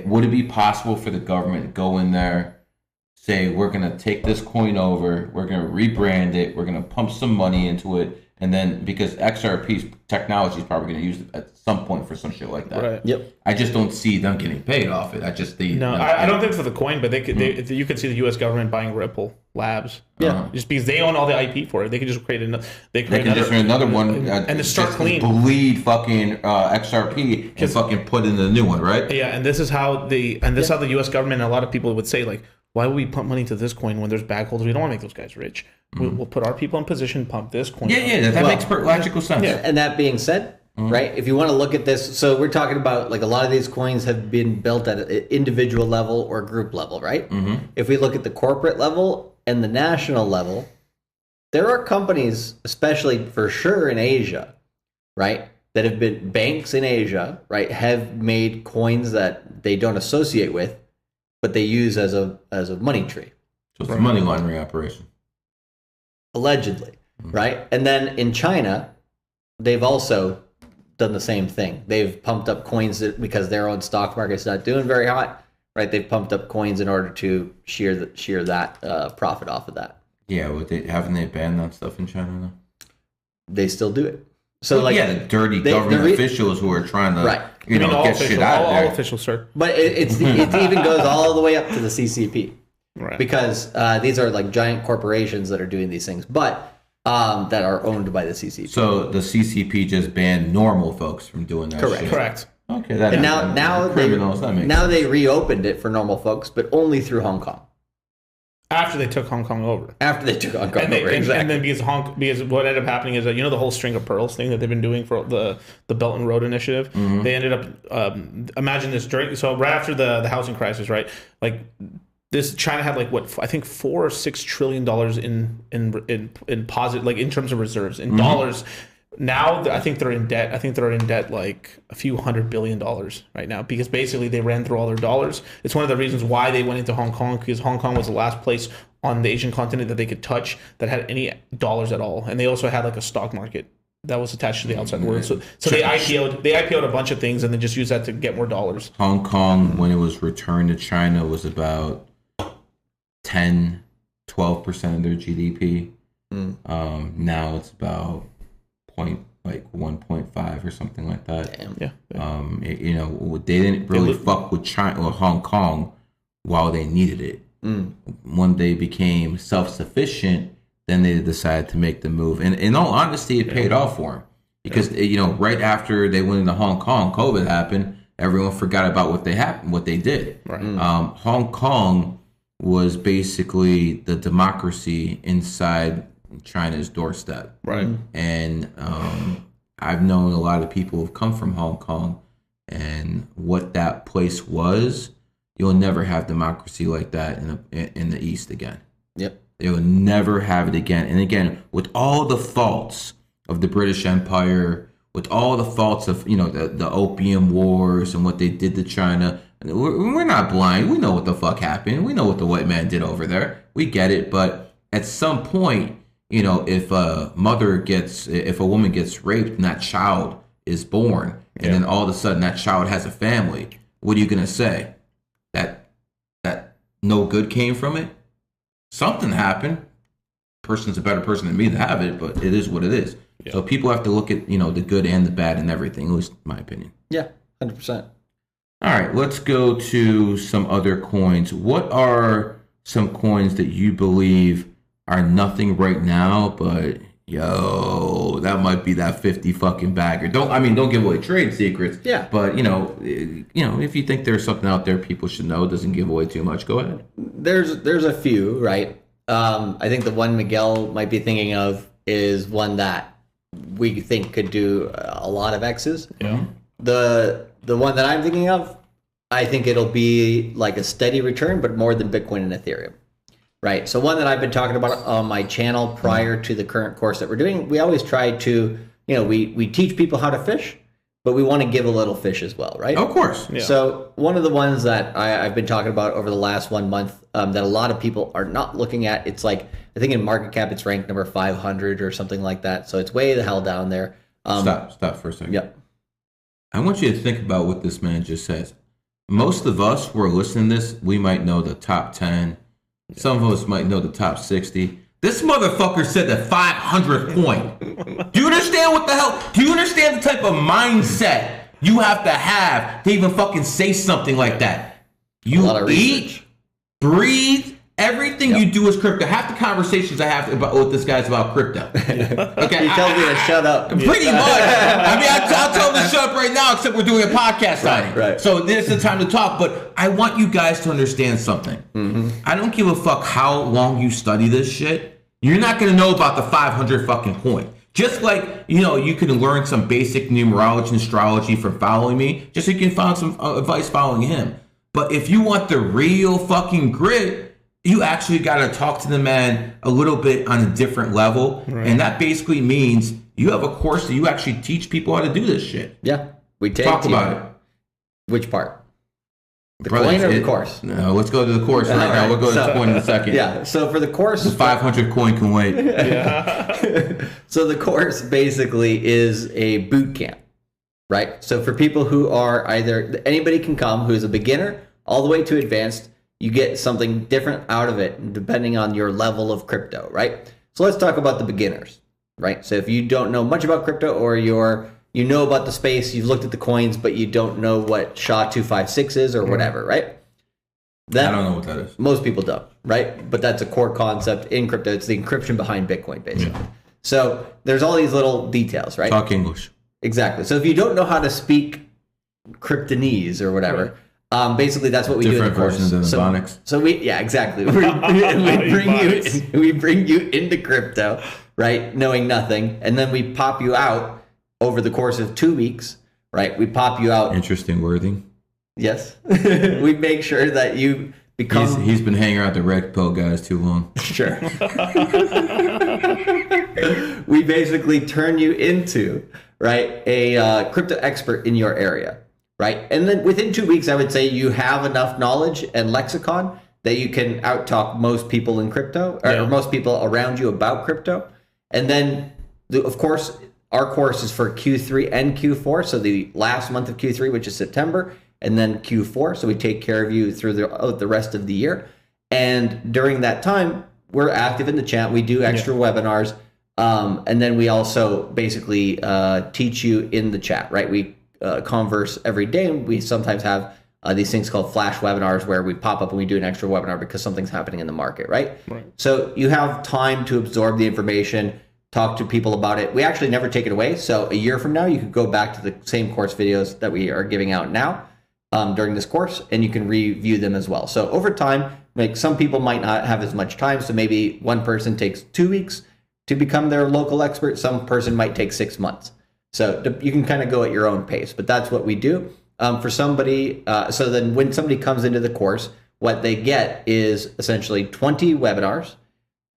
S1: Would it be possible for the government to go in there, say, we're going to take this coin over, we're going to rebrand it, we're going to pump some money into it, and then because XRP's technology is probably going to use it at some point for some shit like that.
S2: Right.
S3: Yep.
S1: I just don't see them getting paid off it. I
S2: don't think for the coin, but you could see the U.S. government buying Ripple Labs.
S3: Yeah.
S2: Just because they own all the IP for it, they could just create another. They can
S1: just create another one
S2: and to start clean.
S1: Bleed fucking XRP and fucking put in the new one, right?
S2: Yeah, and this is how the U.S. government and a lot of people would say, like, why would we pump money to this coin when there's bag holders? We don't want to make those guys rich. We'll put our people in position, pump this coin.
S1: Yeah, that makes logical sense.
S3: Yeah. And that being said, right, if you want to look at this, so we're talking about like a lot of these coins have been built at an individual level or group level, right? If we look at the corporate level and the national level, there are companies, especially for sure in Asia, right, that have been banks in Asia, right, have made coins that they don't associate with, but they use as a money tree.
S1: So it's a money laundering operation.
S3: Allegedly, right? And then in China, they've also done the same thing. They've pumped up coins because their own stock market's not doing very hot, right? They've pumped up coins in order to shear that profit off of that.
S1: Yeah, haven't they banned that stuff in China now?
S3: They still do it. So the
S1: dirty government officials who are trying to get shit out of there.
S2: All officials, sir.
S3: But it even goes all the way up to the CCP.
S2: Right.
S3: Because these are like giant corporations that are doing these things, but that are owned by the CCP.
S1: So the CCP just banned normal folks from doing that.
S2: Correct.
S1: Okay.
S3: And now they reopened it for normal folks, but only through Hong Kong.
S2: After they took Hong Kong over.
S3: And
S2: then because what ended up happening is that the whole string of pearls thing that they've been doing for the Belt and Road Initiative. They ended up imagine this right after the housing crisis, right? Like. China had like I think $4 or $6 trillion in positive, like in terms of reserves in dollars. Now I think they're in debt. I think they're in debt like a few $100 billion right now because basically they ran through all their dollars. It's one of the reasons why they went into Hong Kong because Hong Kong was the last place on the Asian continent that they could touch that had any dollars at all, and they also had like a stock market that was attached to the outside world. So they IPO'd a bunch of things and then just used that to get more dollars.
S1: Hong Kong, when it was returned to China, was about 10-12% of their GDP. Now it's about 1.5 or something like that.
S3: Damn.
S2: Yeah.
S1: They didn't really fuck with China or Hong Kong while they needed it. When they became self-sufficient, then they decided to make the move. And in all honesty, it paid off for them because right after they went into Hong Kong, COVID happened. Everyone forgot about what they did.
S2: Right.
S1: Hong Kong was basically the democracy inside China's doorstep.
S2: Right.
S1: And I've known a lot of people who've come from Hong Kong, and what that place was, you'll never have democracy like that in the East again.
S3: Yep.
S1: You'll never have it again. And again, with all the faults of the British Empire, with all the faults of the Opium Wars and what they did to China, we're not blind. We know what the fuck happened. We know what the white man did over there. We get it. But at some point, if a woman gets raped and that child is born, and then all of a sudden that child has a family, what are you gonna say? That no good came from it? Something happened. person's a better person than me to have it, but it is what it is. Yeah. So people have to look at, you know, the good and the bad and everything, at least in my opinion.
S3: Yeah, 100%.
S1: All right, let's go to some other coins. What are some coins that you believe are nothing right now, but yo, that might be that 50 fucking bagger? Don't give away trade secrets.
S3: Yeah.
S1: But you know, if you think there's something out there people should know, doesn't give away too much, go ahead.
S3: There's a few, right? I think the one Miguel might be thinking of is one that we think could do a lot of X's.
S2: Yeah.
S3: The one that I'm thinking of, I think it'll be like a steady return, but more than Bitcoin and Ethereum. Right. So one that I've been talking about on my channel prior to the current course that we're doing, we always try to, you know, we teach people how to fish, but we want to give a little fish as well, right?
S1: Of course.
S2: Yeah.
S3: So one of the ones that I've been talking about over the last 1 month that a lot of people are not looking at, it's like, I think in market cap, it's ranked number 500 or something like that. So it's way the hell down there.
S1: Stop for a second.
S3: Yep.
S1: I want you to think about what this man just says. Most of us who are listening to this, we might know the top 10. Some of us might know the top 60. This motherfucker said the 500th coin. Do you understand what the hell? Do you understand the type of mindset you have to even fucking say something like that? You eat, breathe, everything you do is crypto. Half the conversations I have with this guy's about crypto. Okay,
S3: He tells me to shut up.
S1: Pretty much. I mean, I'll tell him to shut up right now, except we're doing a podcast on it.
S3: Right.
S1: So this is the time to talk. But I want you guys to understand something. Mm-hmm. I don't give a fuck how long you study this shit. You're not going to know about the 500 fucking coin. Just like, you know, you can learn some basic numerology and astrology from following me, just so you can find some advice following him. But if you want the real fucking grit, you actually got to talk to the man a little bit on a different level. Right. And that basically means you have a course that you actually teach people how to do this shit.
S3: Yeah. We
S1: talk about it.
S3: Which part? The coin or the course?
S1: No, let's go to the course right now. We'll go to the coin in a second.
S3: Yeah. So for the course,
S1: the 500 coin can wait.
S2: Yeah.
S3: So the course basically is a boot camp, right? So for people who are either, anybody can come who's a beginner all the way to advanced. You get something different out of it depending on your level of crypto, right? So let's talk about the beginners, right? So if you don't know much about crypto, or you know about the space, you've looked at the coins, but you don't know what SHA-256 is or whatever, right?
S1: I don't know what that is.
S3: Most people don't, right? But that's a core concept in crypto. It's the encryption behind Bitcoin, basically. Yeah. So there's all these little details, right?
S1: Talk English.
S3: Exactly. So if you don't know how to speak Kryptonese or whatever, basically that's what we do in the course.
S1: Different versions of Ebonics.
S3: So exactly. We bring you into crypto, right? Knowing nothing, and then we pop you out over the course of 2 weeks, right? We pop you out.
S1: Interesting wording.
S3: Yes. We make sure that you become.
S1: He's been hanging around the red pill guys too long.
S3: Sure. We basically turn you into, right, a crypto expert in your area. Right. And then within 2 weeks, I would say you have enough knowledge and lexicon that you can out-talk most people in crypto, or most people around you about crypto. And then, of course, our course is for Q3 and Q4. So the last month of Q3, which is September, and then Q4. So we take care of you through the rest of the year. And during that time, we're active in the chat. We do extra webinars. And then we also basically teach you in the chat, right? We converse every day. We sometimes have these things called flash webinars where we pop up and we do an extra webinar because something's happening in the market, right? So you have time to absorb the information, talk to people about it. We actually never take it away. So a year from now, you could go back to the same course videos that we are giving out now during this course, and you can review them as well. So over time, like some people might not have as much time. So maybe one person takes 2 weeks to become their local expert. Some person might take 6 months. So you can kind of go at your own pace, but that's what we do. For somebody, so then when somebody comes into the course, what they get is essentially 20 webinars.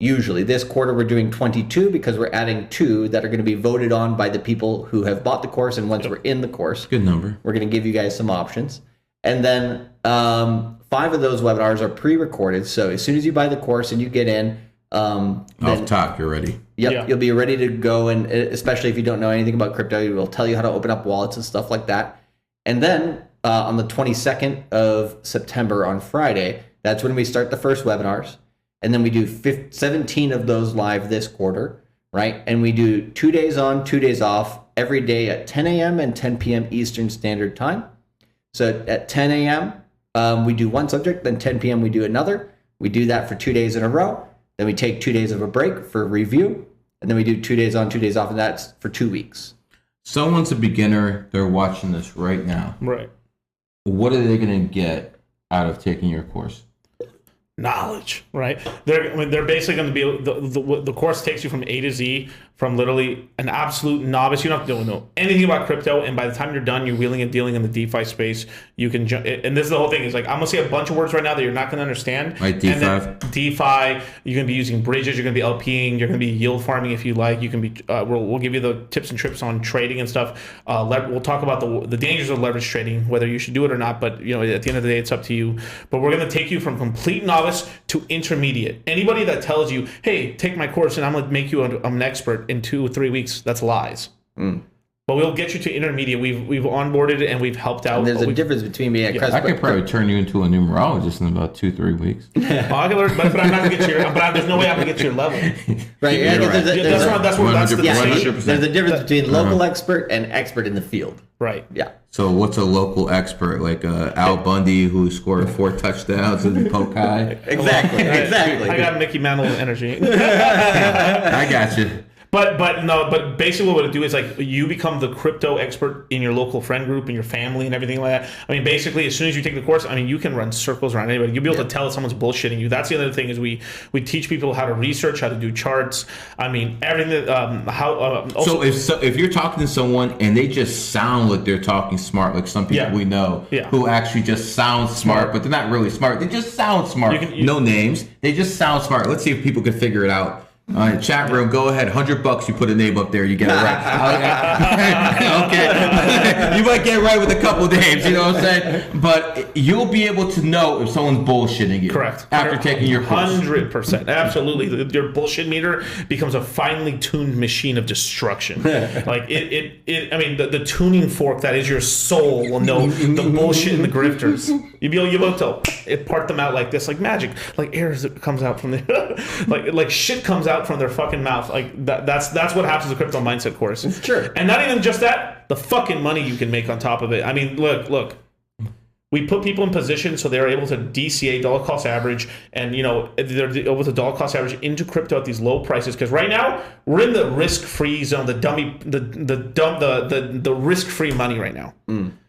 S3: Usually this quarter we're doing 22 because we're adding 2 that are going to be voted on by the people who have bought the course. And once we're in the course,
S1: good number,
S3: we're going to give you guys some options. And then 5 of those webinars are pre-recorded. So as soon as you buy the course and you get in,
S1: off top, you're ready.
S3: Yep, you'll be ready to go, and especially if you don't know anything about crypto, we will tell you how to open up wallets and stuff like that. And then on the 22nd of September on Friday, that's when we start the first webinars. and then we do 17 of those live this quarter, right? And we do 2 days on, 2 days off, every day at 10 a.m. and 10 p.m. Eastern Standard Time. So at 10 a.m., we do one subject, then 10 p.m. we do another. We do that for 2 days in a row. Then we take 2 days of a break for review, and then we do 2 days on, 2 days off, and that's for 2 weeks.
S1: Someone's a beginner. They're watching this right now.
S2: Right.
S1: What are they going to get out of taking your course?
S2: Knowledge, right? They're basically going to be the course takes you from A to Z, from literally an absolute novice. You don't have to know anything about crypto, and by the time you're done, you're wheeling and dealing in the DeFi space. You can jump, and this is the whole thing. Is like I'm gonna say a bunch of words right now that you're not gonna understand.
S1: Like DeFi.
S2: DeFi. You're gonna be using bridges. You're gonna be LPing. You're gonna be yield farming if you like. You can be. We'll give you the tips and trips on trading and stuff. We'll talk about the dangers of leverage trading, whether you should do it or not. But you know, at the end of the day, it's up to you. But we're gonna take you from complete novice to intermediate. Anybody that tells you, "Hey, take my course and I'm gonna make you an expert in 2 or 3 weeks," that's lies. But we'll get you to intermediate. We've onboarded and we've helped out.
S3: And there's a difference between being a
S1: I could probably turn you into a numerologist in about 2-3 weeks.
S2: I can learn, but I'm not gonna get to your. But there's no way I'm gonna get to your level.
S3: Right. Yeah,
S1: right.
S2: That's the
S3: there's a difference between local expert and expert in the field.
S2: Right.
S3: Yeah.
S1: So what's a local expert, like Al Bundy, who scored 4 touchdowns in Pokai?
S3: Exactly.
S2: I got Mickey Mantle energy.
S1: I got you.
S2: But basically what it do is like you become the crypto expert in your local friend group and your family and everything like that. I mean, basically as soon as you take the course, I mean, you can run circles around anybody. You'll be able to tell if someone's bullshitting you. That's the other thing is we teach people how to research, how to do charts. I mean, everything.
S1: So if you're talking to someone and they just sound like they're talking smart, like some people we know who actually just sound smart, but they're not really smart. They just sound smart. No names. They just sound smart. Let's see if people can figure it out. Chat room, go ahead. $100, you put a name up there, you get it right. Okay, you might get it right with a couple of names, you know what I'm saying? But you'll be able to know if someone's bullshitting you.
S2: Correct.
S1: After taking your course.
S2: 100%, absolutely. Your bullshit meter becomes a finely tuned machine of destruction. Like it. I mean, the tuning fork that is your soul will know the bullshit and the grifters. You'll be able to part them out like this, like magic, like air comes out from the like shit comes out from their fucking mouth. Like that's what happens in the crypto mindset course.
S3: Sure.
S2: And not even just that, the fucking money you can make on top of it. I mean, look. We put people in position so they're able to DCA, dollar cost average, and you know they're able to dollar cost average into crypto at these low prices. Because right now we're in the risk-free zone, the risk-free money right now.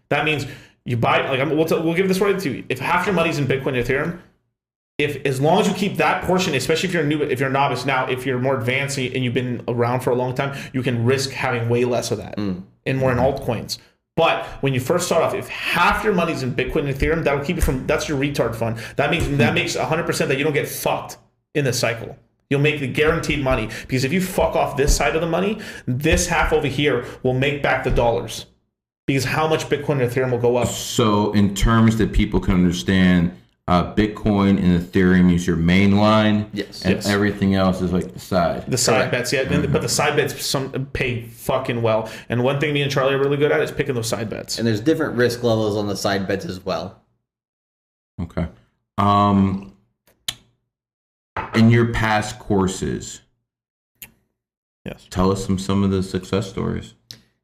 S2: That means you buy we'll give this right to you. If half your money's in Bitcoin and Ethereum, as long as you keep that portion, especially if you're a novice now, if you're more advanced and you've been around for a long time, you can risk having way less of that and more in altcoins. But when you first start off, if half your money's in Bitcoin and Ethereum, that'll keep you from. That's your retard fund. That makes 100% that you don't get fucked in this cycle. You'll make the guaranteed money because if you fuck off this side of the money, this half over here will make back the dollars because how much Bitcoin and Ethereum will go up. So
S1: in terms that people can understand. Bitcoin and Ethereum is your main line, and everything else is like the side.
S2: The side bets, but the side bets pay fucking well. And one thing me and Charlie are really good at is picking those side bets.
S3: And there's different risk levels on the side bets as well.
S1: Okay. In your past courses, tell us some of the success stories.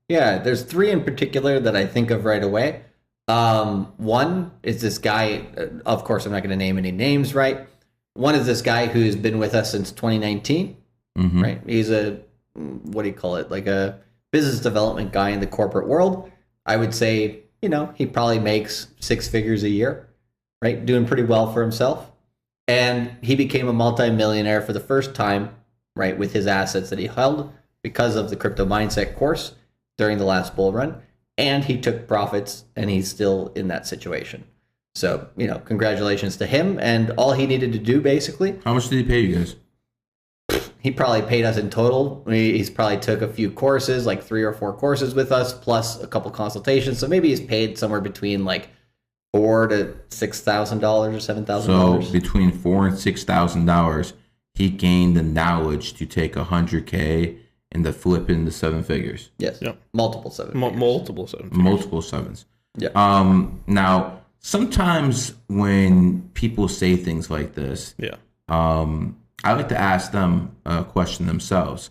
S3: Yeah, there's 3 in particular that I think of right away. One is this guy, of course I'm not going to name any names, right? One is this guy who's been with us since 2019, right? He's what do you call it? Like a business development guy in the corporate world. I would say, you know, he probably makes 6 figures a year, right? Doing pretty well for himself. And he became a multimillionaire for the first time, right? With his assets that he held because of the crypto mindset course during the last bull run. And he took profits, and he's still in that situation. So, you know, congratulations to him. And all he needed to do, basically.
S1: How much did he pay you guys?
S3: He probably paid us in total. He's probably took a few courses, like 3 or 4 courses with us, plus a couple consultations. So maybe he's paid somewhere between like $4,000 to $6,000 or $7,000.
S1: So between $4,000 and $6,000, he gained the knowledge to take $100K. And the flip into 7 figures.
S3: Yes. Yep. Multiple 7 figures.
S2: Multiple 7 figures.
S1: Multiple 7s.
S3: Yeah.
S1: Now, sometimes when people say things like this, I like to ask them a question themselves.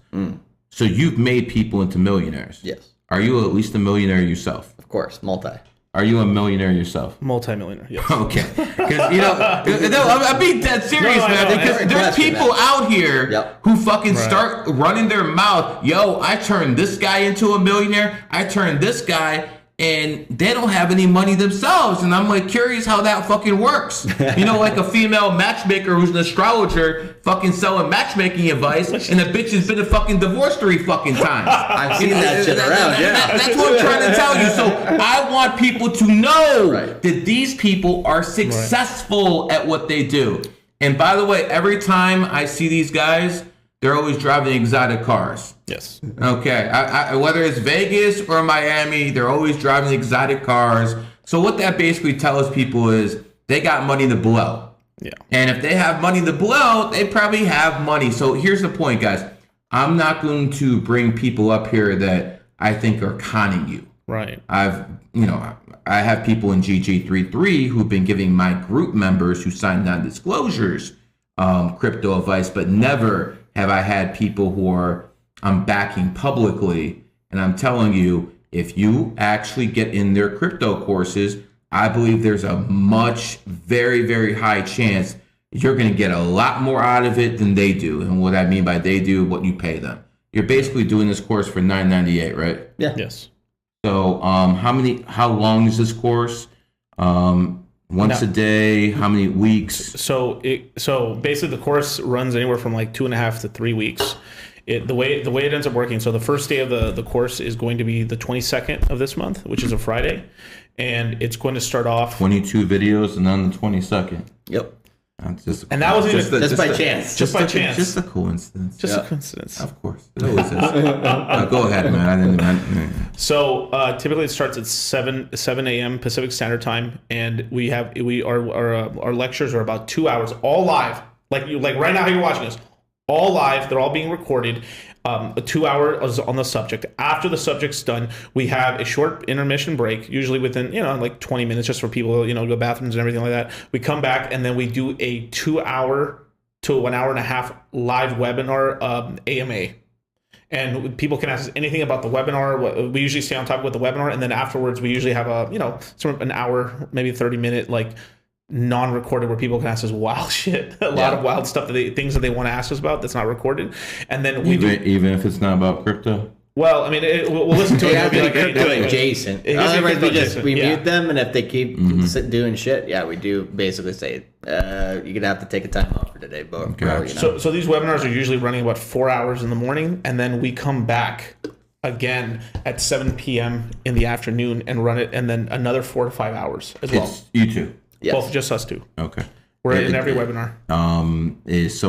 S1: So you've made people into millionaires.
S3: Yes.
S1: Are you at least a millionaire yourself?
S3: Of course, multi.
S1: Are you a millionaire yourself?
S2: Multi-millionaire, yes.
S1: Okay. Because, you know, no, I'm being dead serious,
S2: No,
S1: man. Because there's people out here who fucking start running their mouth. Yo, I turned this guy into a millionaire. I turned this guy, and they don't have any money themselves. And I'm like curious how that fucking works. You know, like a female matchmaker who's an astrologer fucking selling matchmaking advice, and the bitch has been a fucking divorced 3 fucking times.
S3: I've seen that shit around,
S1: That's what I'm trying to tell you. So I want people to know that these people are successful at what they do. And by the way, every time I see these guys, they're always driving exotic cars.
S2: Yes.
S1: Okay. Whether it's Vegas or Miami, they're always driving exotic cars. So what that basically tells people is they got money to blow.
S2: Yeah.
S1: And if they have money to blow, they probably have money. So here's the point, guys. I'm not going to bring people up here that I think are conning you.
S2: Right.
S1: I have people in GG33 who've been giving my group members who signed non-disclosures crypto advice, but never have I had people who I'm backing publicly. And I'm telling you, if you actually get in their crypto courses, I believe there's a very, very high chance you're going to get a lot more out of it than they do. And what I mean by they do, what you pay them. You're basically doing this course for $9.98, right?
S3: Yeah.
S2: Yes.
S1: So how long is this course? Once a day, how many weeks?
S2: So basically the course runs anywhere from like 2.5 to 3 weeks. The way it ends up working. So the first day of the course is going to be the 22nd of this month, which is a Friday, and it's going to start off
S1: 22 videos, and then the 22nd.
S3: Yep.
S2: And that was
S3: just by chance.
S2: Just by chance.
S1: Just a coincidence.
S2: Just a coincidence.
S1: Of course. It always is. Go ahead, man.
S2: So typically it starts at 7 a.m. Pacific Standard Time, and our lectures are about 2 hours, all live. Like right now, how you're watching us, all live. They're all being recorded. 2 hours on the subject. After the subject's done, we have a short intermission break, usually within like 20 minutes, just for people to go bathrooms and everything like that. We come back and then we do a 2 hour to 1 hour and a half live webinar AMA. And people can ask us anything about the webinar. We usually stay on topic with the webinar, and then afterwards we usually have sort of an hour, maybe 30-minute non-recorded where people can ask us wild shit, a lot of wild stuff things that they want to ask us about that's not recorded, and then even
S1: if it's not about crypto.
S2: Well, I mean, we'll listen to it.
S3: It'll be like crypto adjacent. Otherwise, we mute them, and if they keep doing shit, we do basically say you're gonna have to take a time off for today, bro.
S2: So these webinars are usually running about 4 hours in the morning, and then we come back again at 7 p.m. in the afternoon and run it, and then another 4 to 5 hours as well.
S1: It's you two.
S3: Yes.
S2: Both, just us two.
S1: Okay.
S2: We're in every webinar.
S1: Is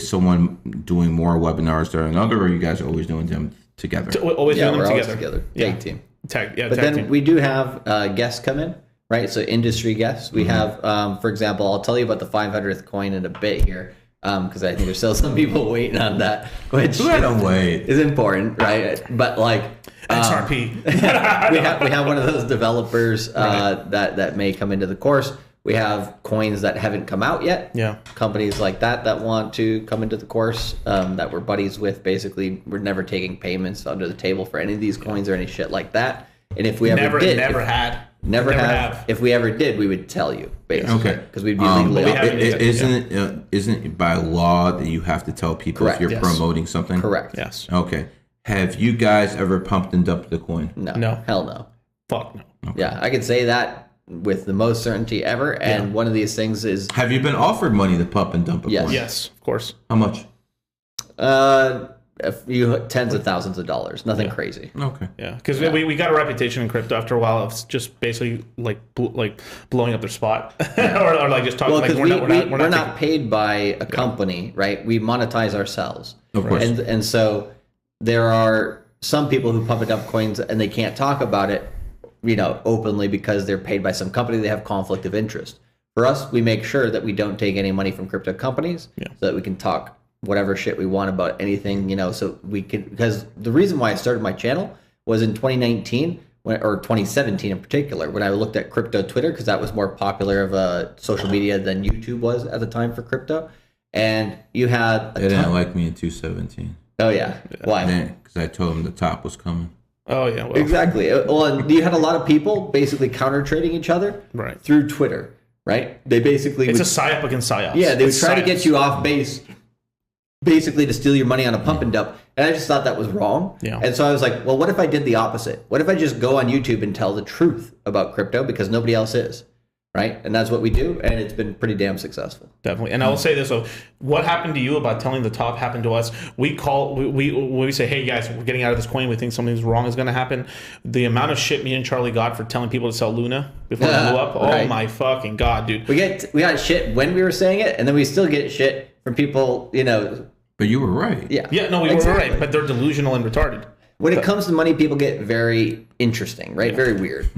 S1: someone doing more webinars than another, or are you guys always doing them together?
S2: Always doing them
S3: together. Tag team.
S2: But
S3: then
S2: team.
S3: we do have guests come in, right? So industry guests. We have, for example, I'll tell you about the 500th coin in a bit here, because I think there's still some people waiting on that, which is important, right? But
S2: XRP.
S3: we have one of those developers that may come into the course. We have coins that haven't come out yet.
S2: Yeah.
S3: Companies like that want to come into the course that we're buddies with. Basically, we're never taking payments under the table for any of these coins or any shit like that. And if we
S2: never have.
S3: If we ever did, we would tell you, basically.
S1: Okay.
S3: Because we'd be legally
S1: obligated. Isn't it by law that you have to tell people if you're promoting something?
S3: Correct.
S2: Yes.
S1: Okay. Have you guys ever pumped and dumped the coin?
S3: No. Hell no.
S2: Fuck no.
S1: Okay.
S3: Yeah, I can say that with the most certainty ever. And one of these things is...
S1: Have you been offered money to pump and dump a coin?
S2: Yes, of course.
S1: How much?
S3: A few tens of thousands of dollars. Nothing crazy.
S1: Okay.
S2: Yeah, because we got a reputation in crypto after a while of just basically blowing up their spot or just talking.
S3: Well, because we're not paid by a company, right? We monetize ourselves.
S1: Of course.
S3: And so there are some people who pump and dump coins and they can't talk about it, openly because they're paid by some company. They have conflict of interest. For us, we make sure that we don't take any money from crypto companies so that we can talk whatever shit we want about anything, so we can, because the reason why I started my channel was in 2019 or 2017 in particular, when I looked at crypto Twitter, because that was more popular of a social media than YouTube was at the time for crypto. and you had
S1: They didn't like me in 217.
S3: Oh yeah, why?
S1: Because I told them the top was coming.
S2: Oh yeah, well.
S3: Exactly. Well, and you had a lot of people basically counter trading each other through Twitter, right? They basically
S2: it's a psyop against psyops.
S3: Yeah, they would try to get you off base, basically to steal your money on a pump and dump. And I just thought that was wrong.
S2: Yeah.
S3: And so I was like, well, what if I did the opposite? What if I just go on YouTube and tell the truth about crypto because nobody else is, right? And that's what we do, and it's been pretty damn successful.
S2: Definitely. And I will say this, so what happened to you about telling the top happened to us. We say, hey guys, we're getting out of this coin, we think something's wrong is going to happen. The amount of shit me and Charlie got for telling people to sell Luna before it blew up, oh my fucking god, dude.
S3: We got shit when we were saying it, and then we still get shit from people, you know.
S1: But you were right.
S3: Yeah.
S2: Yeah, no, we were right, but they're delusional and retarded.
S3: When it comes to money, people get very interesting, right? Very weird.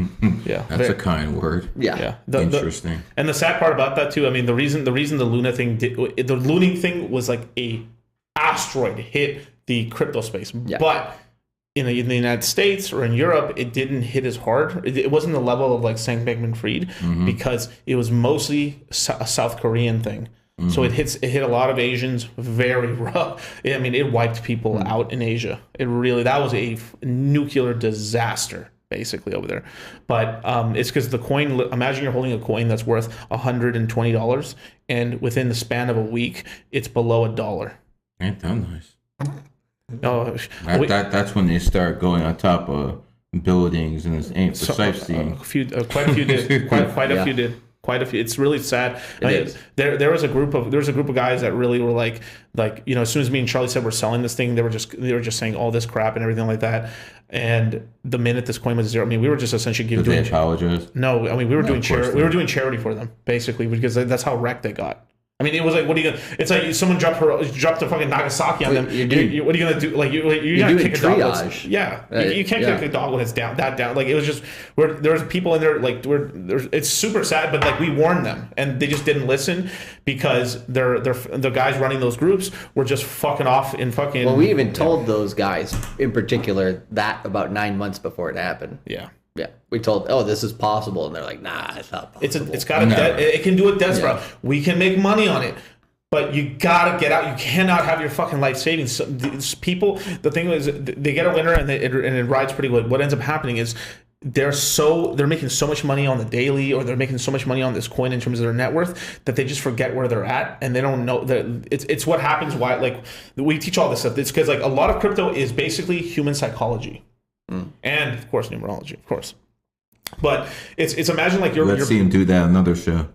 S2: Yeah,
S1: That's a kind word.
S3: Yeah.
S1: Interesting.
S2: And the sad part about that too, I mean, the reason the Luna thing the looning thing was like a asteroid hit the crypto space, but in the United States or in Europe, it didn't hit as hard. It wasn't the level of like Sam Bankman-Fried because it was mostly a South Korean thing. So it hit a lot of Asians very rough. I mean, it wiped people out in Asia. That was a nuclear disaster basically over there. But it's because the coin. Imagine you're holding a coin that's worth $120, and within the span of a week, it's below $1.
S1: Ain't that nice?
S2: Oh,
S1: that's when they start going on top of buildings, and it ain't precisely.
S2: Quite a few did. Quite a few did. Quite a few. It's really sad. There was a group of guys that really were like you know, as soon as me and Charlie said we're selling this thing, they were just saying all this crap and everything like that. And the minute this coin was zero, I mean, we were just essentially
S1: Did they apologize?
S2: No, I mean we were doing charity for them basically because that's how wrecked they got. I mean, it was like, what are you gonna? It's like someone dropped a fucking Nagasaki on them. What are you gonna do? Like you're gonna kick a dog. You can't kick a dog when it's down. Like it was just there was people in there. Like it's super sad, but like we warned them and they just didn't listen because the guys running those groups were just fucking off in fucking.
S3: Well, we even told those guys in particular that about 9 months before it happened.
S2: Yeah.
S3: Yeah, we told, this is possible, and they're like, nah, it's not possible.
S2: It's got it can do it desperate. We can make money on it, but you gotta get out. You cannot have your fucking life savings. So these people, the thing is, they get a winner and it rides pretty good. What ends up happening is they're making so much money on the daily, or they're making so much money on this coin in terms of their net worth that they just forget where they're at, and they don't know that it's what happens. Why, like, we teach all this stuff. It's because like a lot of crypto is basically human psychology. And of course numerology, of course, but it's imagine like
S1: let's see him do that another show.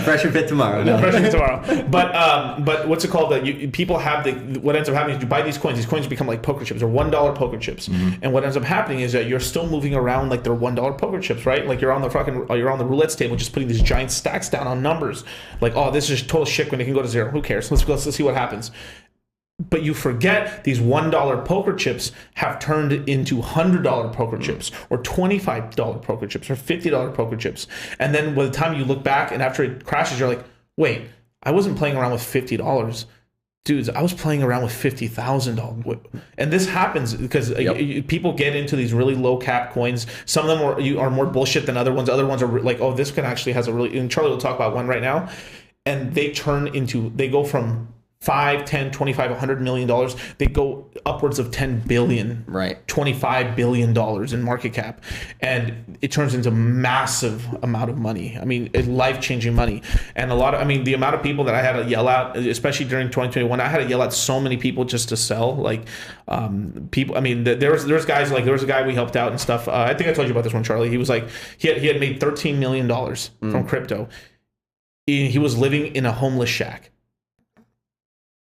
S3: Pressure fit tomorrow.
S2: But what's it called? That people have what ends up happening is you buy these coins. These coins become like poker chips or $1 poker chips, and what ends up happening is that you're still moving around like they're $1 poker chips, right? Like you're on the roulette table, just putting these giant stacks down on numbers. Like, oh, this is total shit when it can go to zero. Who cares? Let's see what happens. But you forget these $1 poker chips have turned into $100 poker chips or $25 poker chips or $50 poker chips. And then by the time you look back and after it crashes, you're like, wait, I wasn't playing around with $50. Dudes, I was playing around with $50,000. And this happens because people get into these really low cap coins. Some of them are more bullshit than other ones. Other ones are like, oh, this can actually has a really, and Charlie will talk about one right now. And they go from 5, 10, 25, $100 million, they go upwards of 10 billion,
S3: right?
S2: $25 billion in market cap. And it turns into massive amount of money. I mean, life-changing money. And the amount of people that I had to yell at, especially during 2021, I had to yell at so many people just to sell. Like, people, I mean, there's guys, like, there was a guy we helped out and stuff. I think I told you about this one, Charlie. He was like, he had made $13 million from crypto. He was living in a homeless shack.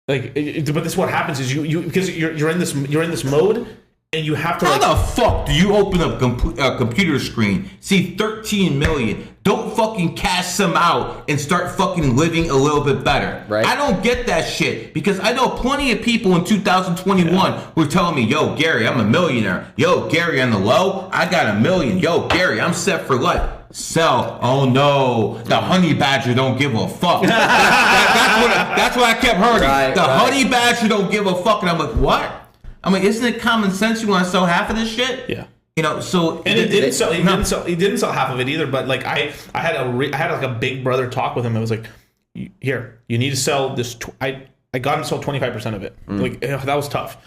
S2: Like, but this is what happens is you because you're in this mode and you have to.
S1: How the fuck do you open up a computer screen, see 13 million, don't fucking cash some out and start fucking living a little bit better?
S3: Right.
S1: I don't get that shit because I know plenty of people in 2021 who are telling me, "Yo, Gary, I'm a millionaire. Yo, Gary, on the low, I got $1 million. Yo, Gary, I'm set for life." Sell. Oh no, the honey badger don't give a fuck. That's what I kept hearing. The honey badger don't give a fuck, and I'm like, what? I'm like, isn't it common sense you want to sell half of this shit?
S2: Yeah.
S1: You know, so
S2: and he didn't sell half of it either. But like I had like a big brother talk with him. I was like, here, you need to sell this. I got him to sell 25% of it. Like that was tough.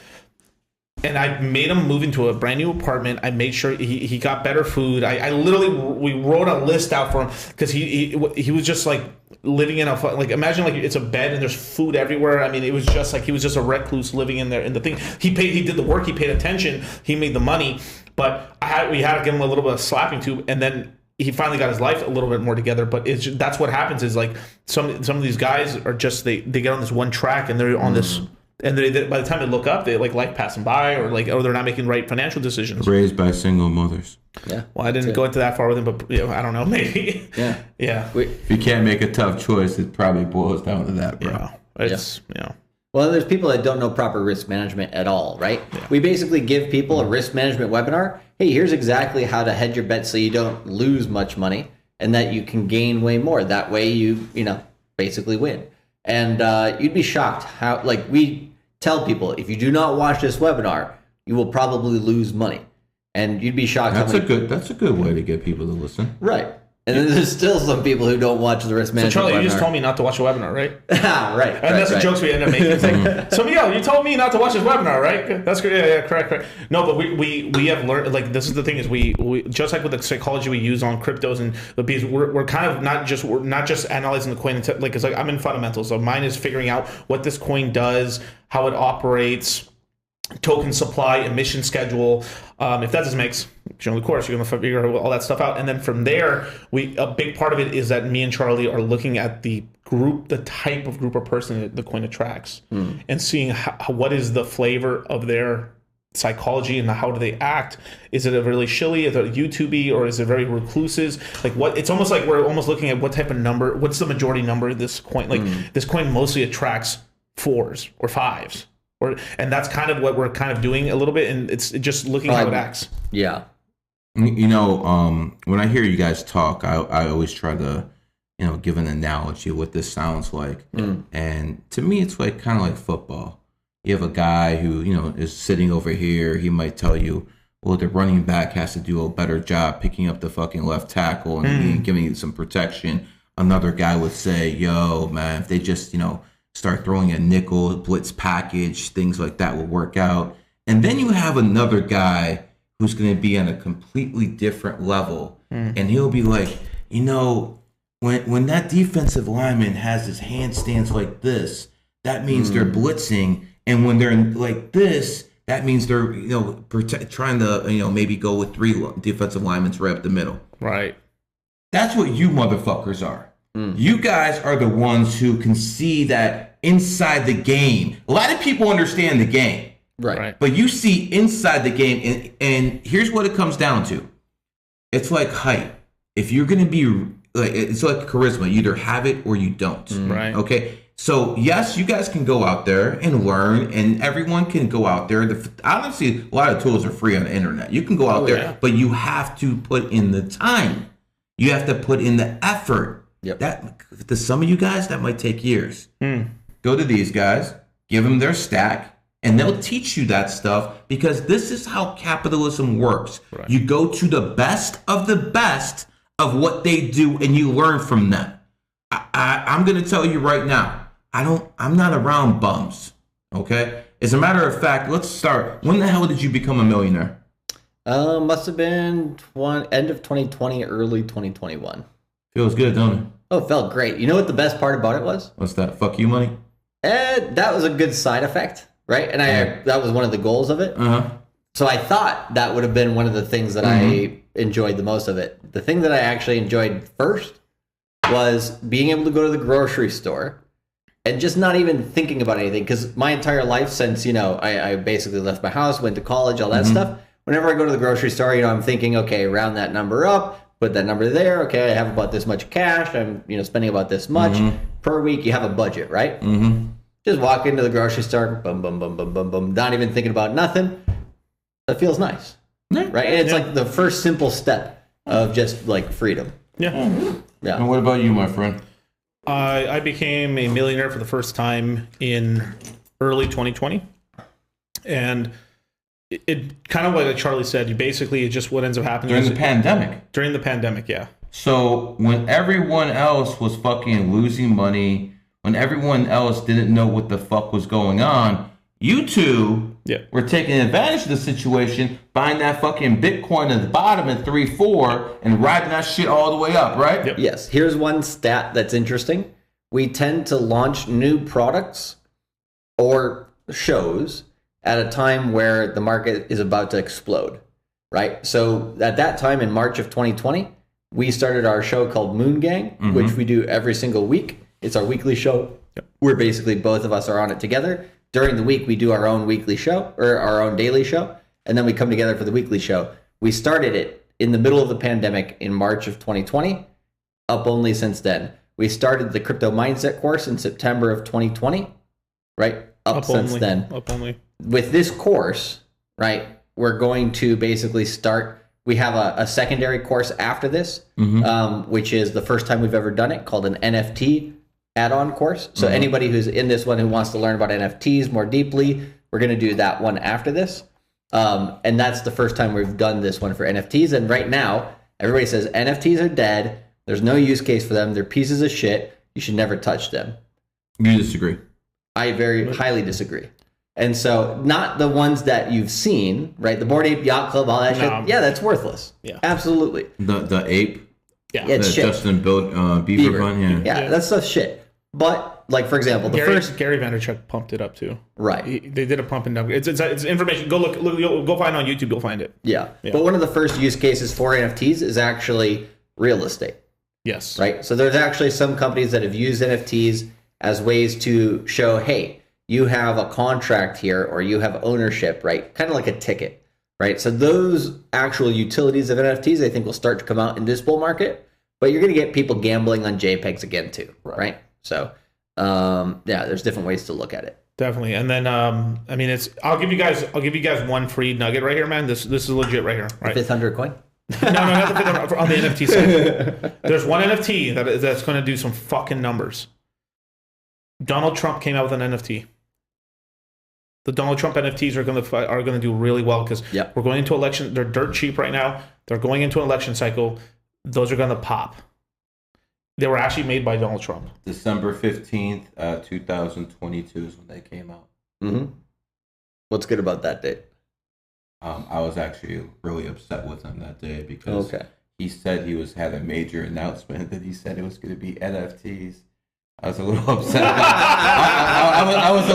S2: And I made him move into a brand new apartment. I made sure he got better food. I literally, we wrote a list out for him because he was just like living in like, imagine like it's a bed and there's food everywhere. I mean, it was just like he was just a recluse living in there. And the thing, he did the work, he paid attention, he made the money, but we had to give him a little bit of slapping too. And then he finally got his life a little bit more together. But it's just, that's what happens is like some of these guys are just they get on this one track and they're on this. And they, by the time they look up, they like life passing by, or they're not making right financial decisions.
S1: Raised by single mothers.
S3: Yeah.
S2: Well, I didn't go into that far with him, but I don't know, maybe.
S3: Yeah.
S2: Yeah.
S1: If you can't make a tough choice, it probably boils down to that, bro.
S2: Yeah. It's
S3: Well, there's people that don't know proper risk management at all, right? Yeah. We basically give people a risk management webinar. Hey, here's exactly how to hedge your bets so you don't lose much money and that you can gain way more. That way you basically win. And you'd be shocked how, like, we tell people, if you do not watch this webinar, you will probably lose money. And you'd be shocked.
S1: That's a good way to get people to listen.
S3: Right. And then there's still some people who don't watch the risk management.
S2: So Charlie,
S3: webinar.
S2: you just told me not to watch a webinar, right?
S3: Right.
S2: And that's the jokes we end up making. It's like, so Miguel, you told me not to watch this webinar, right? That's great. Yeah, correct. No, but we have learned, like, this is the thing is we just like with the psychology we use on cryptos and the bees, we're kind of not just analyzing the coin. Like, it's like I'm in fundamentals. So mine is figuring out what this coin does, how it operates, token supply, emission schedule. If that doesn't make sense, of course, you're going to figure all that stuff out. And then from there, a big part of it is that me and Charlie are looking at the type of group or person that the coin attracts and seeing what is the flavor of their psychology and how do they act. Is it a really shilly, is it YouTubey, or is it very recluses? Like what? It's almost like we're almost looking at what type of number, what's the majority number of this coin? Like this coin mostly attracts 4s or 5s. And that's kind of what we're kind of doing a little bit, and it's just looking how it acts.
S3: Yeah.
S1: When I hear you guys talk, I always try to, give an analogy of what this sounds like. And to me, it's like kind of like football. You have a guy who, is sitting over here. He might tell you, well, the running back has to do a better job picking up the fucking left tackle and giving it some protection. Another guy would say, yo, man, if they just, start throwing a nickel, blitz package, things like that will work out. And then you have another guy who's going to be on a completely different level. And he'll be like, when that defensive lineman has his handstands like this, that means they're blitzing. And when they're like this, that means they're, trying to, maybe go with 3 defensive linemen right up the middle.
S2: Right.
S1: That's what you motherfuckers are. You guys are the ones who can see that inside the game. A lot of people understand the game.
S3: Right.
S1: But you see inside the game, and here's what it comes down to. It's like height. If you're going to be, it's like charisma. You either have it or you don't.
S2: Right.
S1: Okay? So, yes, you guys can go out there and learn, and everyone can go out there. Honestly, a lot of tools are free on the internet. You can go out there, but you have to put in the time. You have to put in the effort.
S3: Yep.
S1: That to some of you guys, that might take years. Go to these guys, give them their stack, and they'll teach you that stuff because this is how capitalism works. Right. You go to the best of what they do, and you learn from them. I'm going to tell you right now, I'm not around bums. Okay. As a matter of fact, let's start. When the hell did you become a millionaire?
S3: Must have been end of 2020, early 2021.
S1: Feels good, don't it?
S3: Oh, it felt great. You know what the best part about it was?
S1: What's that? Fuck you money?
S3: That was a good side effect, right? And that was one of the goals of it. So I thought that would have been one of the things that I enjoyed the most of it. The thing that I actually enjoyed first was being able to go to the grocery store and just not even thinking about anything. Because my entire life since, I basically left my house, went to college, all that stuff. Whenever I go to the grocery store, I'm thinking, okay, round that number up. Put that number there. Okay, I have about this much cash. I'm, spending about this much per week. You have a budget, right? Just walk into the grocery store, boom, boom, boom, boom, boom, boom. Not even thinking about nothing. That feels nice, right? And it's like the first simple step of just like freedom.
S2: Yeah.
S1: And what about you, my friend?
S2: I became a millionaire for the first time in early 2020, and it kind of like Charlie said, you basically, it's just what ends up happening
S1: during the pandemic.
S2: During the pandemic, yeah.
S1: So when everyone else was fucking losing money, when everyone else didn't know what the fuck was going on, you two were taking advantage of the situation, buying that fucking Bitcoin at the bottom at 3-4 and riding that shit all the way up, right?
S2: Yep.
S3: Yes. Here's one stat that's interesting. We tend to launch new products or shows at a time where the market is about to explode, right? So at that time in March of 2020, we started our show called Moon Gang, which we do every single week. It's our weekly show.
S2: Yep.
S3: Where basically both of us are on it together. During the week, we do our own weekly show or our own daily show, and then we come together for the weekly show. We started it in the middle of the pandemic in March of 2020, up only since then. We started the crypto mindset course in September of 2020, right? Up since
S2: only.
S3: then.
S2: Up only.
S3: With this course, right, we're going to basically start. We have a secondary course after this, which is the first time we've ever done it, called an NFT add-on course. So anybody who's in this one who wants to learn about NFTs more deeply, we're going to do that one after this. And that's the first time we've done this one for NFTs. And right now, everybody says NFTs are dead. There's no use case for them. They're pieces of shit. You should never touch them.
S1: You disagree?
S3: I very highly disagree. And so not the ones that you've seen, right? The Bored Ape Yacht Club, all that shit. Yeah, that's worthless.
S2: Yeah.
S3: Absolutely.
S1: The ape?
S2: Yeah.
S3: It's
S1: The
S3: shit.
S1: Justin Bieber one?
S3: Yeah, that stuff's shit. But, like, for example, the first...
S2: Gary Vaynerchuk pumped it up, too.
S3: Right.
S2: They did a pump and dump. It's information. Go look. Go find it on YouTube. You'll find it.
S3: Yeah. But one of the first use cases for NFTs is actually real estate.
S2: Yes.
S3: Right? So there's actually some companies that have used NFTs as ways to show, hey, you have a contract here or you have ownership, right? Kind of like a ticket, right? So those actual utilities of NFTs, I think, will start to come out in this bull market, but you're going to get people gambling on JPEGs again too, right? So, yeah, there's different ways to look at it.
S2: Definitely. And then, I mean, I'll give you guys one free nugget right here, man. This is legit right here. Right.
S3: 500 coin?
S2: No, not the 500 on the NFT side. There's one NFT that's going to do some fucking numbers. Donald Trump came out with an NFT. The Donald Trump NFTs are going to do really well because we're going into election. They're dirt cheap right now. They're going into an election cycle. Those are going to pop. They were actually made by Donald Trump.
S1: December 15th, 2022 is when they came out.
S3: Mm-hmm. What's good about that date?
S1: I was actually really upset with him that day because he said he had a major announcement that he said it was going to be NFTs. I was a little upset. I was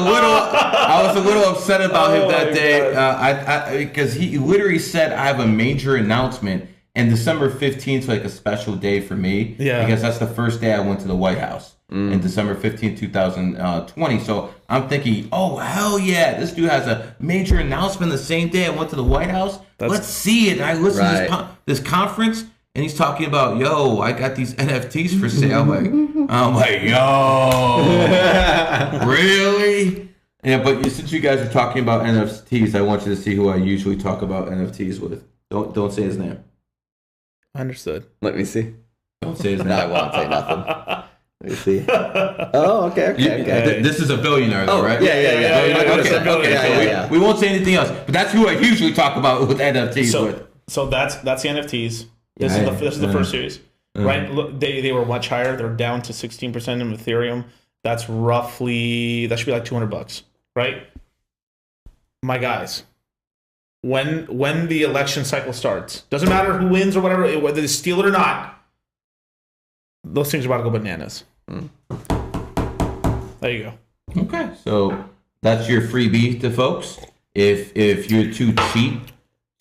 S1: a little upset about him that day because he literally said I have a major announcement. And December 15th is like a special day for me. Yeah. Because that's the first day I went to the White House. In December 15th, 2020. So I'm thinking, oh, hell yeah. This dude has a major announcement the same day I went to the White House. Let's see it. And I listened to this conference. And he's talking about, yo, I got these NFTs for sale. I'm like, yo, really? Yeah, but since you guys are talking about NFTs, I want you to see who I usually talk about NFTs with. Don't say his name.
S2: Understood.
S3: Let me see.
S1: Don't say his name.
S3: No, I won't say nothing. Let me see. Oh, okay.
S1: This is a billionaire, though, right?
S3: Yeah.
S1: We won't say anything else, but that's who I usually talk about with NFTs.
S2: So that's the NFTs. This is the first series, right? Look, they were much higher. They're down to 16% in Ethereum. That should be like $200, right? My guys. When the election cycle starts, doesn't matter who wins or whatever, whether they steal it or not, those things are about to go bananas. There you go.
S1: Okay, so that's your freebie to folks. If you're too cheap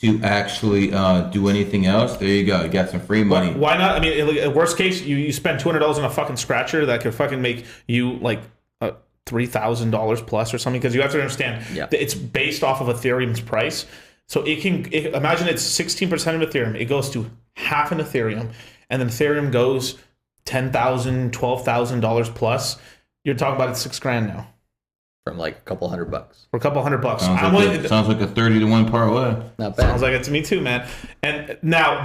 S1: to actually do anything else, there you go. You got some free money.
S2: Why not? I mean, worst case, you spend $200 on a fucking scratcher that could fucking make you like $3,000 plus or something. Because you have to understand, it's based off of Ethereum's price. So imagine it's 16% of Ethereum. It goes to half an Ethereum, and then Ethereum goes $10,000, $12,000 plus. You're talking about $6,000 now.
S3: From like a couple $100.
S2: For a couple $100.
S1: Sounds like a 30-to-1 parlay.
S3: Not bad.
S2: Sounds like it to me too, man. And now,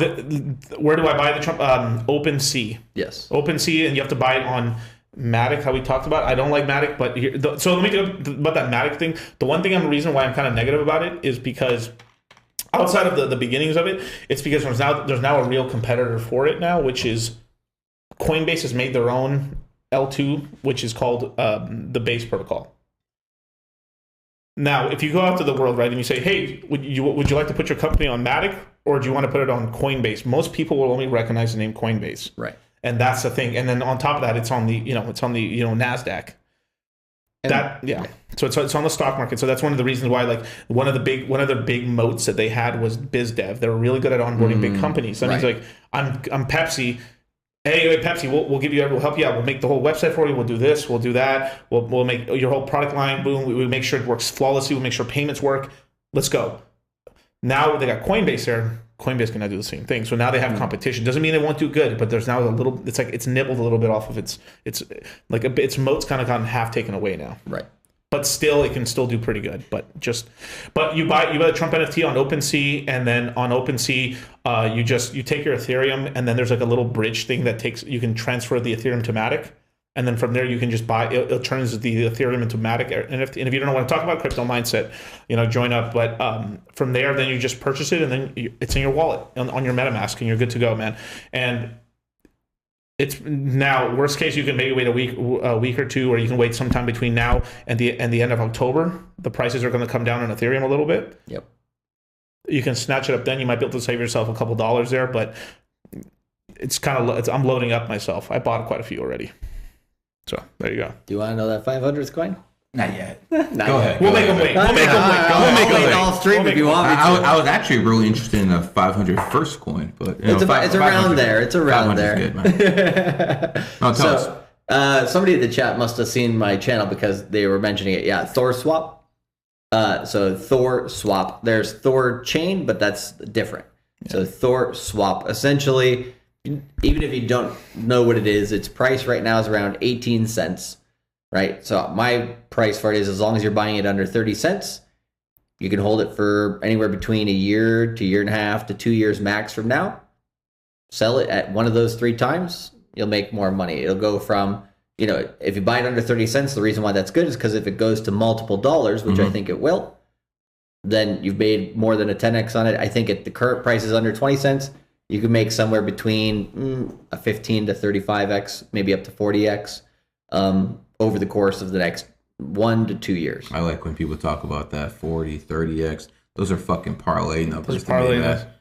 S2: where do I buy the Trump? OpenSea.
S3: Yes.
S2: OpenSea, and you have to buy it on Matic, how we talked about. I don't like Matic, but so let me talk about that Matic thing. The one thing reason why I'm kind of negative about it is because outside of the beginnings of it, it's because there's now a real competitor for it now, which is Coinbase has made their own L2, which is called the Base protocol. Now, if you go out to the world, right, and you say, hey, would you like to put your company on Matic, or do you want to put it on Coinbase? Most people will only recognize the name Coinbase.
S3: Right.
S2: And that's the thing. And then on top of that, it's on the NASDAQ. So it's on the stock market. So that's one of the reasons why, like, one of the big moats that they had was BizDev. They were really good at onboarding big companies. That means, like, I'm Pepsi. Hey, Pepsi, we'll help you out. We'll make the whole website for you. We'll do this. We'll do that. We'll make your whole product line. Boom. We make sure it works flawlessly. We'll make sure payments work. Let's go. Now they got Coinbase there. Coinbase can now do the same thing. So now they have competition. Doesn't mean they won't do good, but there's now a little. It's like it's nibbled a little bit off of its moat's kind of gotten half taken away now.
S3: Right.
S2: But still, it can still do pretty good. But you buy a Trump NFT on OpenSea, and then on OpenSea, you take your Ethereum, and then there's like a little bridge thing that you can transfer the Ethereum to Matic, and then from there you can just buy. It turns the Ethereum into Matic NFT. And if you don't want to talk about crypto mindset, join up. But from there, then you just purchase it, and then it's in your wallet on your MetaMask, and you're good to go, man. And it's now worst case you can maybe wait a week or two, or you can wait sometime between now and the end of October. The prices are going to come down on Ethereum a little bit.
S3: Yep.
S2: You can snatch it up then. You might be able to save yourself a couple dollars there, but it's kind of I'm loading up myself. I bought quite a few already. So there you go.
S3: Do you want to know that 500th coin?
S1: Not yet.
S3: Go
S1: ahead.
S2: We'll make them wait. We'll make them wait.
S3: We'll make all stream if you want me to.
S1: I was actually really interested in the 500 first coin, but
S3: it's around there. It's around there.
S1: Good, man.
S3: Somebody in the chat must have seen my channel because they were mentioning it. Yeah, Thor Swap. So Thor Swap. There's Thor Chain, but that's different. Yeah. So Thor Swap. Essentially, even if you don't know what it is, its price right now is around 18 cents. Right, so my price for it is as long as you're buying it under 30 cents, you can hold it for anywhere between a year to year and a half to 2 years max from now. Sell it at one of those 3 times, you'll make more money. It'll go from, if you buy it under 30 cents, the reason why that's good is because if it goes to multiple dollars, which I think it will, then you've made more than a 10x on it. I think at the current price is under 20 cents, you can make somewhere between a 15 to 35x, maybe up to 40x. Over the course of the next 1 to 2 years.
S1: I like when people talk about that 40, 30x. Those are fucking parlay numbers.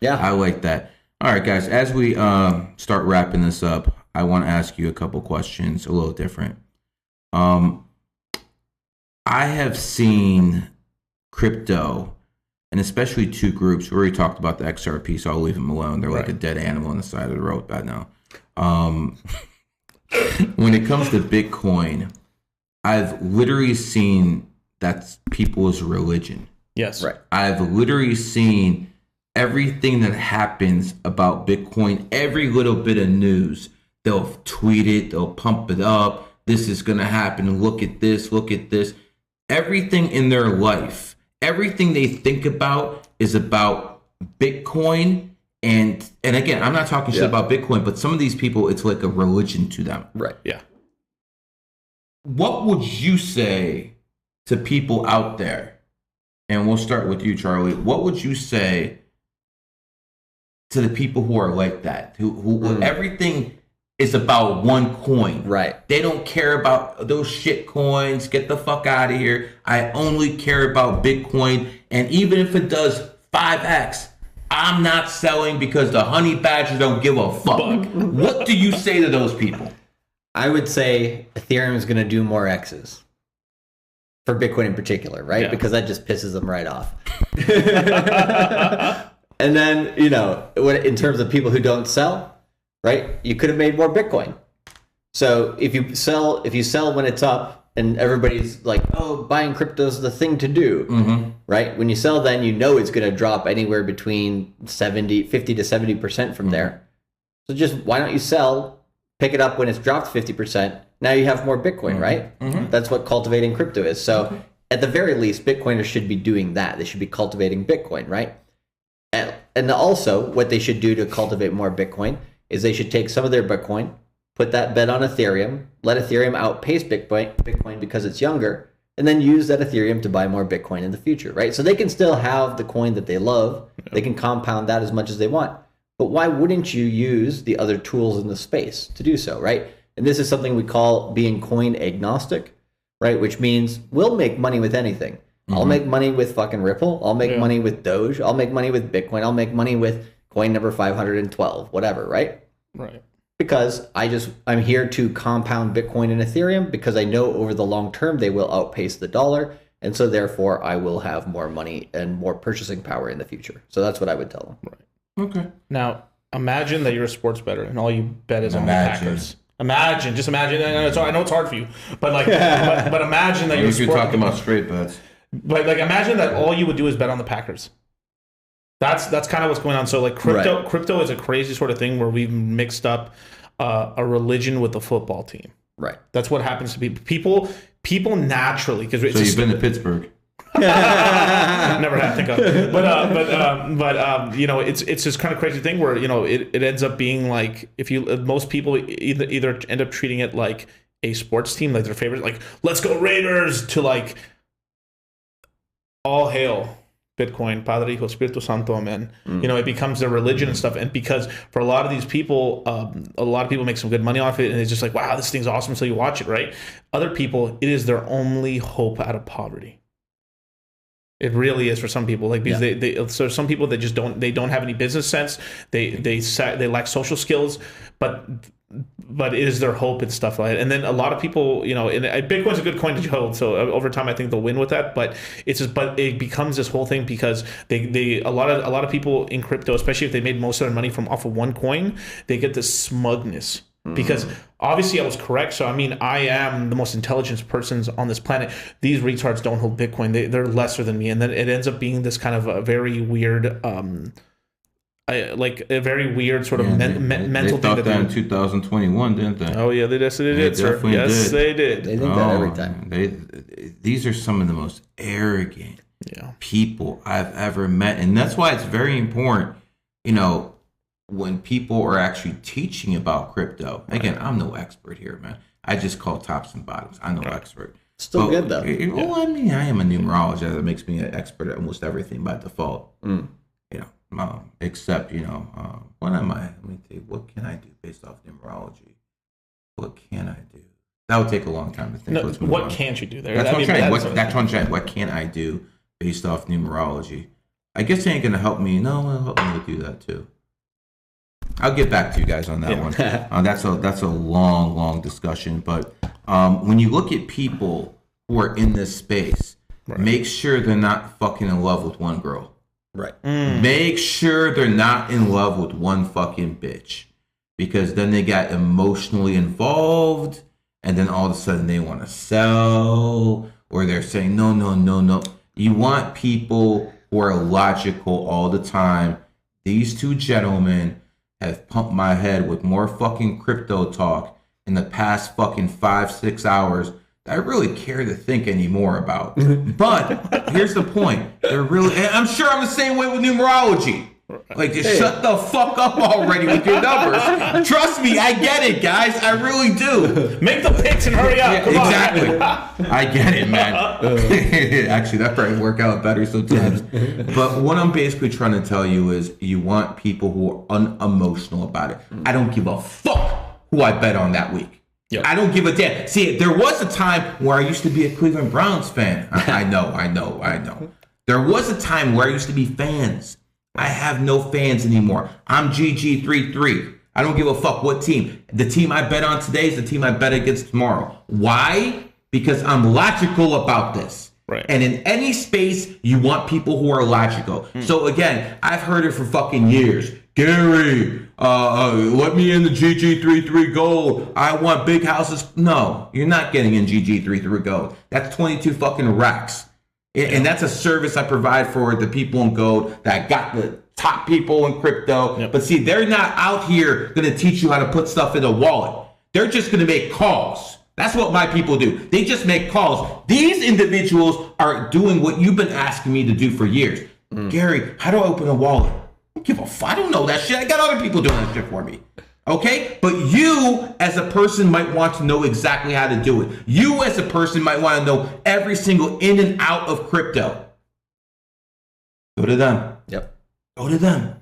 S3: Yeah.
S1: I like that. All right, guys, as we start wrapping this up, I want to ask you a couple questions, a little different. I have seen crypto, and especially 2 groups. We already talked about the XRP, so I'll leave them alone. They're like a dead animal on the side of the road right now. When it comes to Bitcoin, I've literally seen that's people's religion.
S2: Yes.
S3: Right.
S1: I've literally seen everything that happens about Bitcoin, every little bit of news. They'll tweet it, they'll pump it up. This is going to happen. Look at this, look at this. Everything in their life, everything they think about is about Bitcoin. And again, I'm not talking shit about Bitcoin, but some of these people, it's like a religion to them.
S3: Right.
S2: Yeah.
S1: What would you say to people out there? And we'll start with you, Charlie. What would you say to the people who are like that? Who everything is about one coin.
S3: Right.
S1: They don't care about those shit coins. Get the fuck out of here. I only care about Bitcoin. And even if it does 5x, I'm not selling because the honey badgers don't give a fuck. What do you say to those people?
S3: I would say Ethereum is going to do more X's for Bitcoin in particular, right?
S2: Yeah.
S3: Because that just pisses them right off. And then, in terms of people who don't sell, right? You could have made more Bitcoin. So if you sell when it's up and everybody's like, oh, buying crypto is the thing to do, right? When you sell, then it's going to drop anywhere between 50 to 70% from there. So just why don't you sell? Pick it up when it's dropped 50%. Now you have more Bitcoin, right? That's what cultivating crypto is. So at the very least, Bitcoiners should be doing that. They should be cultivating Bitcoin, right? And also what they should do to cultivate more Bitcoin is they should take some of their Bitcoin put that bet on Ethereum, let Ethereum outpace Bitcoin because it's younger, and then use that Ethereum to buy more Bitcoin in the future, right? So they can still have the coin that they love. They can compound that as much as they want. But why wouldn't you use the other tools in the space to do so, right? And this is something we call being coin agnostic, right? Which means we'll make money with anything. I'll make money with fucking Ripple. I'll make money with Doge. I'll make money with Bitcoin. I'll make money with coin number 512, whatever, right?
S2: Right.
S3: Because I'm here to compound Bitcoin and Ethereum because I know over the long term they will outpace the dollar. And so therefore I will have more money and more purchasing power in the future. So that's what I would tell them.
S2: Right.
S1: Okay.
S2: Now, imagine that you're a sports bettor and all you bet is on the Packers. Just imagine. I know it's hard for you, but like, but imagine that
S1: you're talking about straight bets.
S2: But like, imagine that all you would do is bet on the Packers. That's kind of what's going on. So like, crypto is a crazy sort of thing where we've mixed up a religion with a football team.
S3: Right.
S2: That's what happens to people. People naturally, because
S1: so you've been to Pittsburgh.
S2: Never had to go, but you know, it's this kind of crazy thing where, you know, it ends up being like, most people either end up treating it like a sports team, like their favorite, like let's go Raiders, to like all hail Bitcoin, Padre, Hijo, Espíritu Santo, Amen. You know, it becomes their religion and stuff. And because for a lot of these people, a lot of people make some good money off it, and it's just like, wow, this thing's awesome, so you watch it, right? Other people, it is their only hope out of poverty. It really is for some people, like, because so some people that just don't have any business sense. They lack social skills, but it is their hope and stuff like that. And then a lot of people, you know, and Bitcoin's a good coin to hold. So over time, I think they'll win with that. But it becomes this whole thing because a lot of people in crypto, especially if they made most of their money off of one coin, they get this smugness. Because obviously I was correct. So I mean, I am the most intelligent person on this planet. These retards don't hold Bitcoin. They're lesser than me, and then it ends up being this kind of a very weird, like a very weird sort of mental thing.
S1: They thought that in 2021, didn't they?
S2: Oh yeah, they did, sir. Yes, they did.
S3: They think that every time.
S1: These are some of the most arrogant people I've ever met, and that's why it's very important, you know, when people are actually teaching about crypto. Again, I'm no expert here, man. I just call tops and bottoms. I'm no expert.
S3: Still good though.
S1: Well, I mean, I am a numerologist. That makes me an expert at almost everything by default. You know, except, you know, what am I? Let me think. What can I do based off numerology? What can I do? That would take a long time to think.
S2: No, what can't you do there?
S1: That's what I'm trying. What can I do based off numerology? I guess it ain't gonna help me. No, it'll help me to do that too. I'll get back to you guys on that one. That's a long discussion. But when you look at people who are in this space, make sure they're not fucking in love with one girl.
S3: Right.
S1: Make sure they're not in love with one fucking bitch, because then they got emotionally involved, and then all of a sudden they want to sell, or they're saying no. You want people who are logical all the time. These two gentlemen have pumped my head with more fucking crypto talk in the past fucking 5-6 hours that I really care to think anymore about. But here's the point. They're really, and I'm sure I'm the same way with numerology. Like, just shut the fuck up already with your numbers. Trust me, I get it, guys. I really do.
S2: Make the picks and hurry up. Come
S1: exactly. On. I get it, man. Actually, that probably work out better sometimes. But what I'm basically trying to tell you is you want people who are unemotional about it. I don't give a fuck who I bet on that week. Yep. I don't give a damn. See, there was a time where I used to be a Cleveland Browns fan. I know. There was a time where I used to be fans. I have no fans anymore. I'm GG33. I don't give a fuck what team. The team I bet on today is the team I bet against tomorrow. Why? Because I'm logical about this.
S2: Right.
S1: And in any space, you want people who are logical. So again, I've heard it for fucking years. Gary, let me in the GG33 gold. I want big houses. No, you're not getting in GG33 gold. That's 22 fucking racks. And that's a service I provide for the people in gold that got the top people in crypto. Yep. But see, they're not out here going to teach you how to put stuff in a wallet. They're just going to make calls. That's what my people do. They just make calls. These individuals are doing what you've been asking me to do for years. Gary, how do I open a wallet? I don't give a fuck. I don't know that shit. I got other people doing that shit for me. Okay? But you, as a person, might want to know exactly how to do it. You, as a person, might want to know every single in and out of crypto. Go to them.
S3: Yep.
S1: Go to them.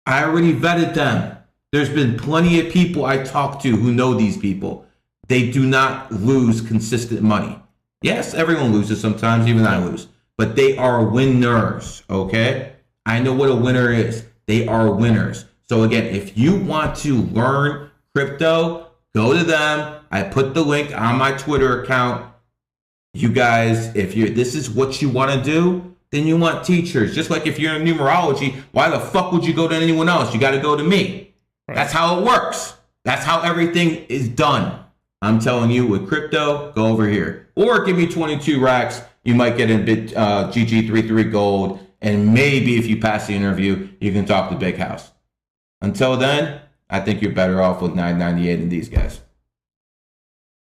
S1: I already vetted them. There's been plenty of people I talk to who know these people. They do not lose consistent money. Yes, everyone loses sometimes, even I lose. But they are winners, okay? I know what a winner is. They are winners. So again, if you want to learn crypto, go to them. I put the link on my Twitter account. You guys, if this is what you want to do, then you want teachers. Just like if you're in numerology, why the fuck would you go to anyone else? You got to go to me. Right. That's how it works. That's how everything is done. I'm telling you, with crypto, go over here. Or give me 22 racks. You might get in GG33 gold. And maybe if you pass the interview, you can talk to Big House. Until then, I think you're better off with 998 than these guys.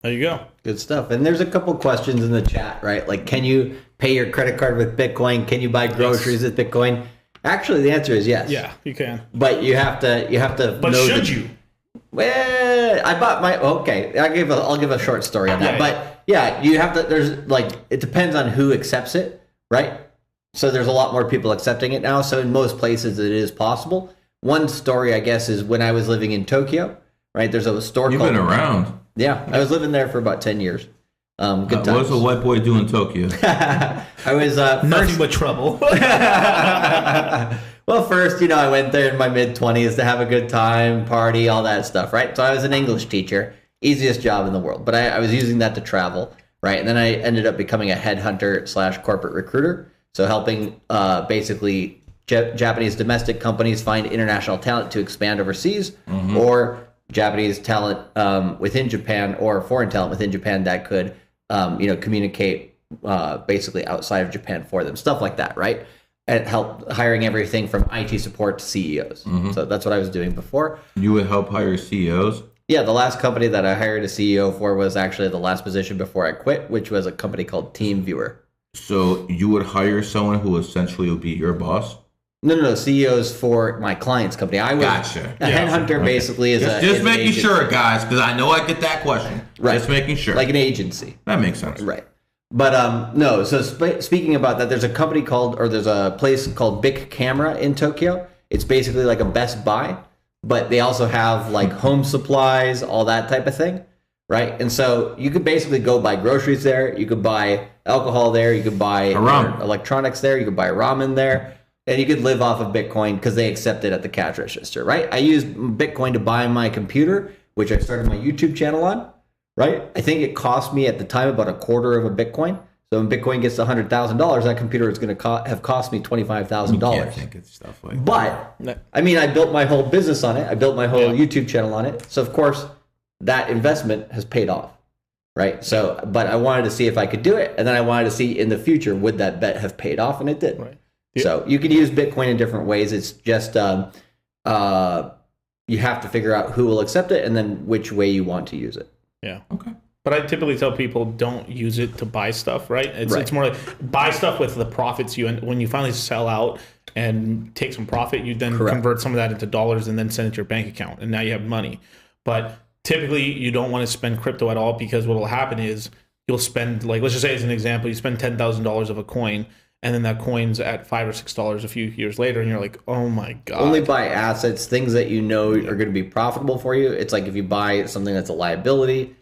S2: There you go.
S3: Good stuff. And there's a couple questions in the chat, right? Like, can you pay your credit card with Bitcoin? Can you buy groceries with Bitcoin? Actually, the answer is yes.
S2: Yeah, you can.
S3: But you have to.
S2: But should you?
S3: Well, I bought my. Okay, I'll give a short story on that. But yeah, you have to. There's like, it depends on who accepts it, right? So there's a lot more people accepting it now. So in most places, it is possible. One story, I guess, is when I was living in Tokyo, right? There's a store.
S1: You've been around.
S3: Yeah, I was living there for about 10 years. Good times.
S1: What does a white boy do in Tokyo?
S3: I was
S2: nothing but trouble.
S3: Well, first, I went there in my mid-20s to have a good time, party, all that stuff, right? So I was an English teacher, easiest job in the world. But I was using that to travel, right? And then I ended up becoming a headhunter / corporate recruiter. So helping basically Japanese domestic companies find international talent to expand overseas, or Japanese talent within Japan, or foreign talent within Japan that could, communicate basically outside of Japan for them, stuff like that, right? And help hiring everything from IT support to CEOs. So that's what I was doing before.
S1: You would help hire CEOs?
S3: Yeah, the last company that I hired a CEO for was actually the last position before I quit, which was a company called TeamViewer.
S1: So you would hire someone who essentially would be your boss?
S3: No, CEOs for my client's company. I was
S1: Gotcha.
S3: A headhunter basically is
S1: just making sure, guys, because I know I get that question.
S3: Right.
S1: Just making sure.
S3: Like an agency.
S1: That makes sense.
S3: Right. But no, so speaking about that, there's a company there's a place called Bic Camera in Tokyo. It's basically like a Best Buy, but they also have like home supplies, all that type of thing, right? And so you could basically go buy groceries there, you could buy alcohol there, you could buy electronics there, you could buy ramen there, and you could live off of Bitcoin because they accept it at the cash register, right? I used Bitcoin to buy my computer, which I started my YouTube channel on. Right? I think it cost me at the time about a quarter of a Bitcoin. So when Bitcoin gets to $100,000, that computer is going to have cost me $25,000.
S1: You can't think of stuff like
S3: that. But, I mean, I built my whole business on it. I built my whole YouTube channel on it. So, of course, that investment has paid off. Right? So, but I wanted to see if I could do it. And then I wanted to see in the future, would that bet have paid off? And it did. Right. Yep. So you can use Bitcoin in different ways. It's just you have to figure out who will accept it and then which way you want to use it.
S2: Yeah. Okay. But I typically tell people don't use it to buy stuff, right? It's more like buy stuff with the profits when you finally sell out and take some profit, you then convert some of that into dollars and then send it to your bank account, and now you have money. But typically you don't want to spend crypto at all, because what will happen is you'll spend, like, let's just say as an example, you spend $10,000 of a coin, and then that coin's at $5 or $6 a few years later, and you're like, oh my God.
S3: Only buy assets, things that you know are going to be profitable for you. It's like if you buy something that's a liability,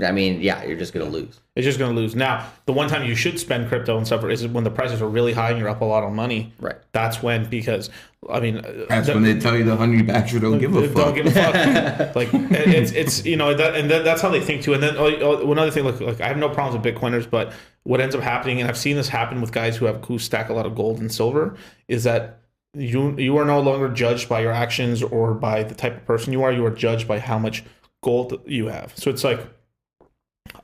S3: I mean, you're just going to lose.
S2: It's just going to lose. Now, the one time you should spend crypto and stuff is when the prices are really high and you're up a lot of money.
S3: Right.
S2: That's when, because, I mean...
S1: That's when they tell you the honey badger don't give a fuck.
S2: Don't give a fuck. Like, it's that's how they think too. And then one other thing, like I have no problems with Bitcoiners, but what ends up happening, and I've seen this happen with guys who stack a lot of gold and silver, is that you are no longer judged by your actions or by the type of person you are. You are judged by how much gold you have. So it's like,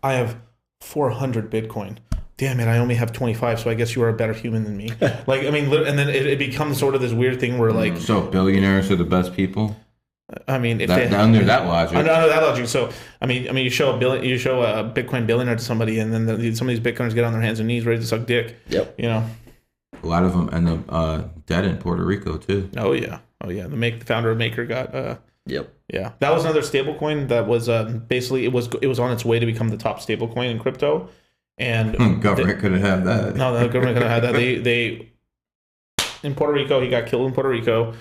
S2: I have 400 Bitcoin. Damn it, I only have 25, so I guess you are a better human than me. Like, I mean, and then it becomes sort of this weird thing where, like...
S1: So billionaires are the best people?
S2: I mean, if
S1: under that logic.
S2: Under that logic. So, I mean, you show a Bitcoin billionaire to somebody, and then some of these Bitcoiners get on their hands and knees ready to suck dick.
S3: Yep.
S2: You know?
S1: A lot of them end up dead in Puerto Rico, too.
S2: Oh, yeah. The founder of Maker got
S3: Yep.
S2: Yeah, that was another stable coin that was basically it was on its way to become the top stable coin in crypto, and
S1: government couldn't have that.
S2: No, the government couldn't have that. They in Puerto Rico, he got killed in Puerto Rico,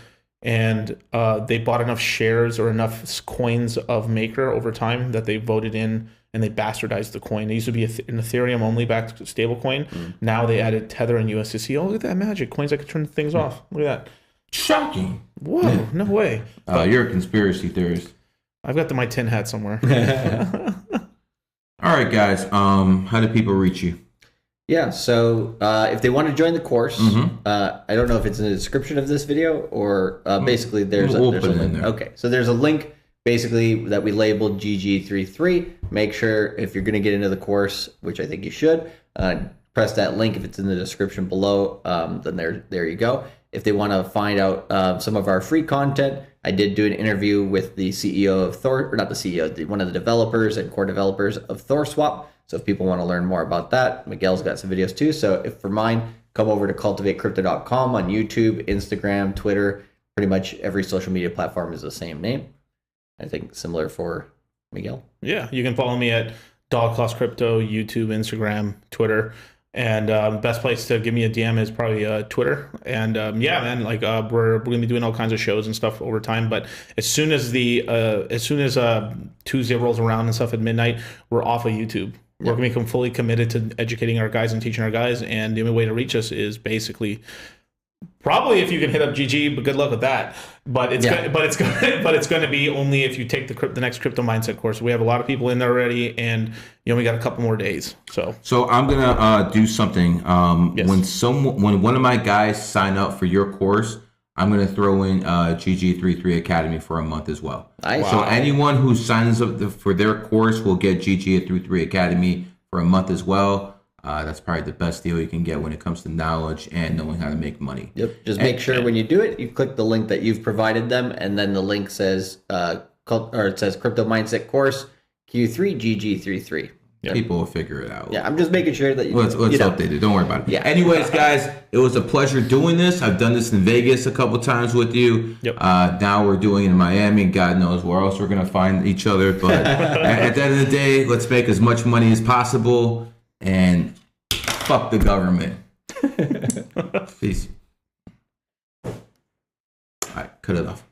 S2: and they bought enough shares or enough coins of Maker over time that they voted in and they bastardized the coin. It used to be an Ethereum only backed stable coin. Now they added Tether and USDC. Oh, look at that magic. Coins that could turn things off. Look at that.
S1: Shocking.
S2: Whoa, no way.
S1: You're a conspiracy theorist.
S2: I've got my tin hat somewhere.
S1: All right, guys. How do people reach you?
S3: Yeah, so if they want to join the course, I don't know if it's in the description of this video or basically there's a link. Okay, so there's a link basically that we labeled GG33. Make sure if you're going to get into the course, which I think you should, press that link if it's in the description below. Then there you go. If they want to find out some of our free content, I did do an interview with the CEO of Thor, or not the CEO, one of the developers and core developers of ThorSwap. So if people want to learn more about that, Miguel's got some videos too. So if for mine, come over to cultivatecrypto.com on YouTube, Instagram, Twitter. Pretty much every social media platform is the same name. I think similar for Miguel.
S2: Yeah, you can follow me at dollarcostcrypto, YouTube, Instagram, Twitter. And best place to give me a DM is probably Twitter. And yeah, man, like we're gonna be doing all kinds of shows and stuff over time. But as soon as Tuesday rolls around and stuff at midnight, we're off of YouTube. We're gonna become fully committed to educating our guys and teaching our guys. And the only way to reach us is basically probably if you can hit up GG, but good luck with that. But it's going to be only if you take the next crypto mindset course. We have a lot of people in there already, and you only got a couple more days. So
S1: I'm gonna do something.
S2: Yes.
S1: When one of my guys sign up for your course, I'm gonna throw in GG33 Academy for a month as well.
S3: Nice.
S1: So anyone who signs up for their course will get GG33 Academy for a month as well. That's probably the best deal you can get when it comes to knowledge and knowing how to make money.
S3: Yep. Just make sure when you do it, you click the link that you've provided them, and then the link says, it says Crypto Mindset Course Q3 GG33.
S1: Yep. People will figure it out.
S3: Yeah, I'm just making sure that
S1: let's update it. Don't worry about it.
S3: Yeah.
S1: Anyways, guys, it was a pleasure doing this. I've done this in Vegas a couple times with you.
S2: Yep.
S1: Now we're doing it in Miami. God knows where else we're gonna find each other. But at the end of the day, let's make as much money as possible. And fuck the government. Peace. All right, cut it off.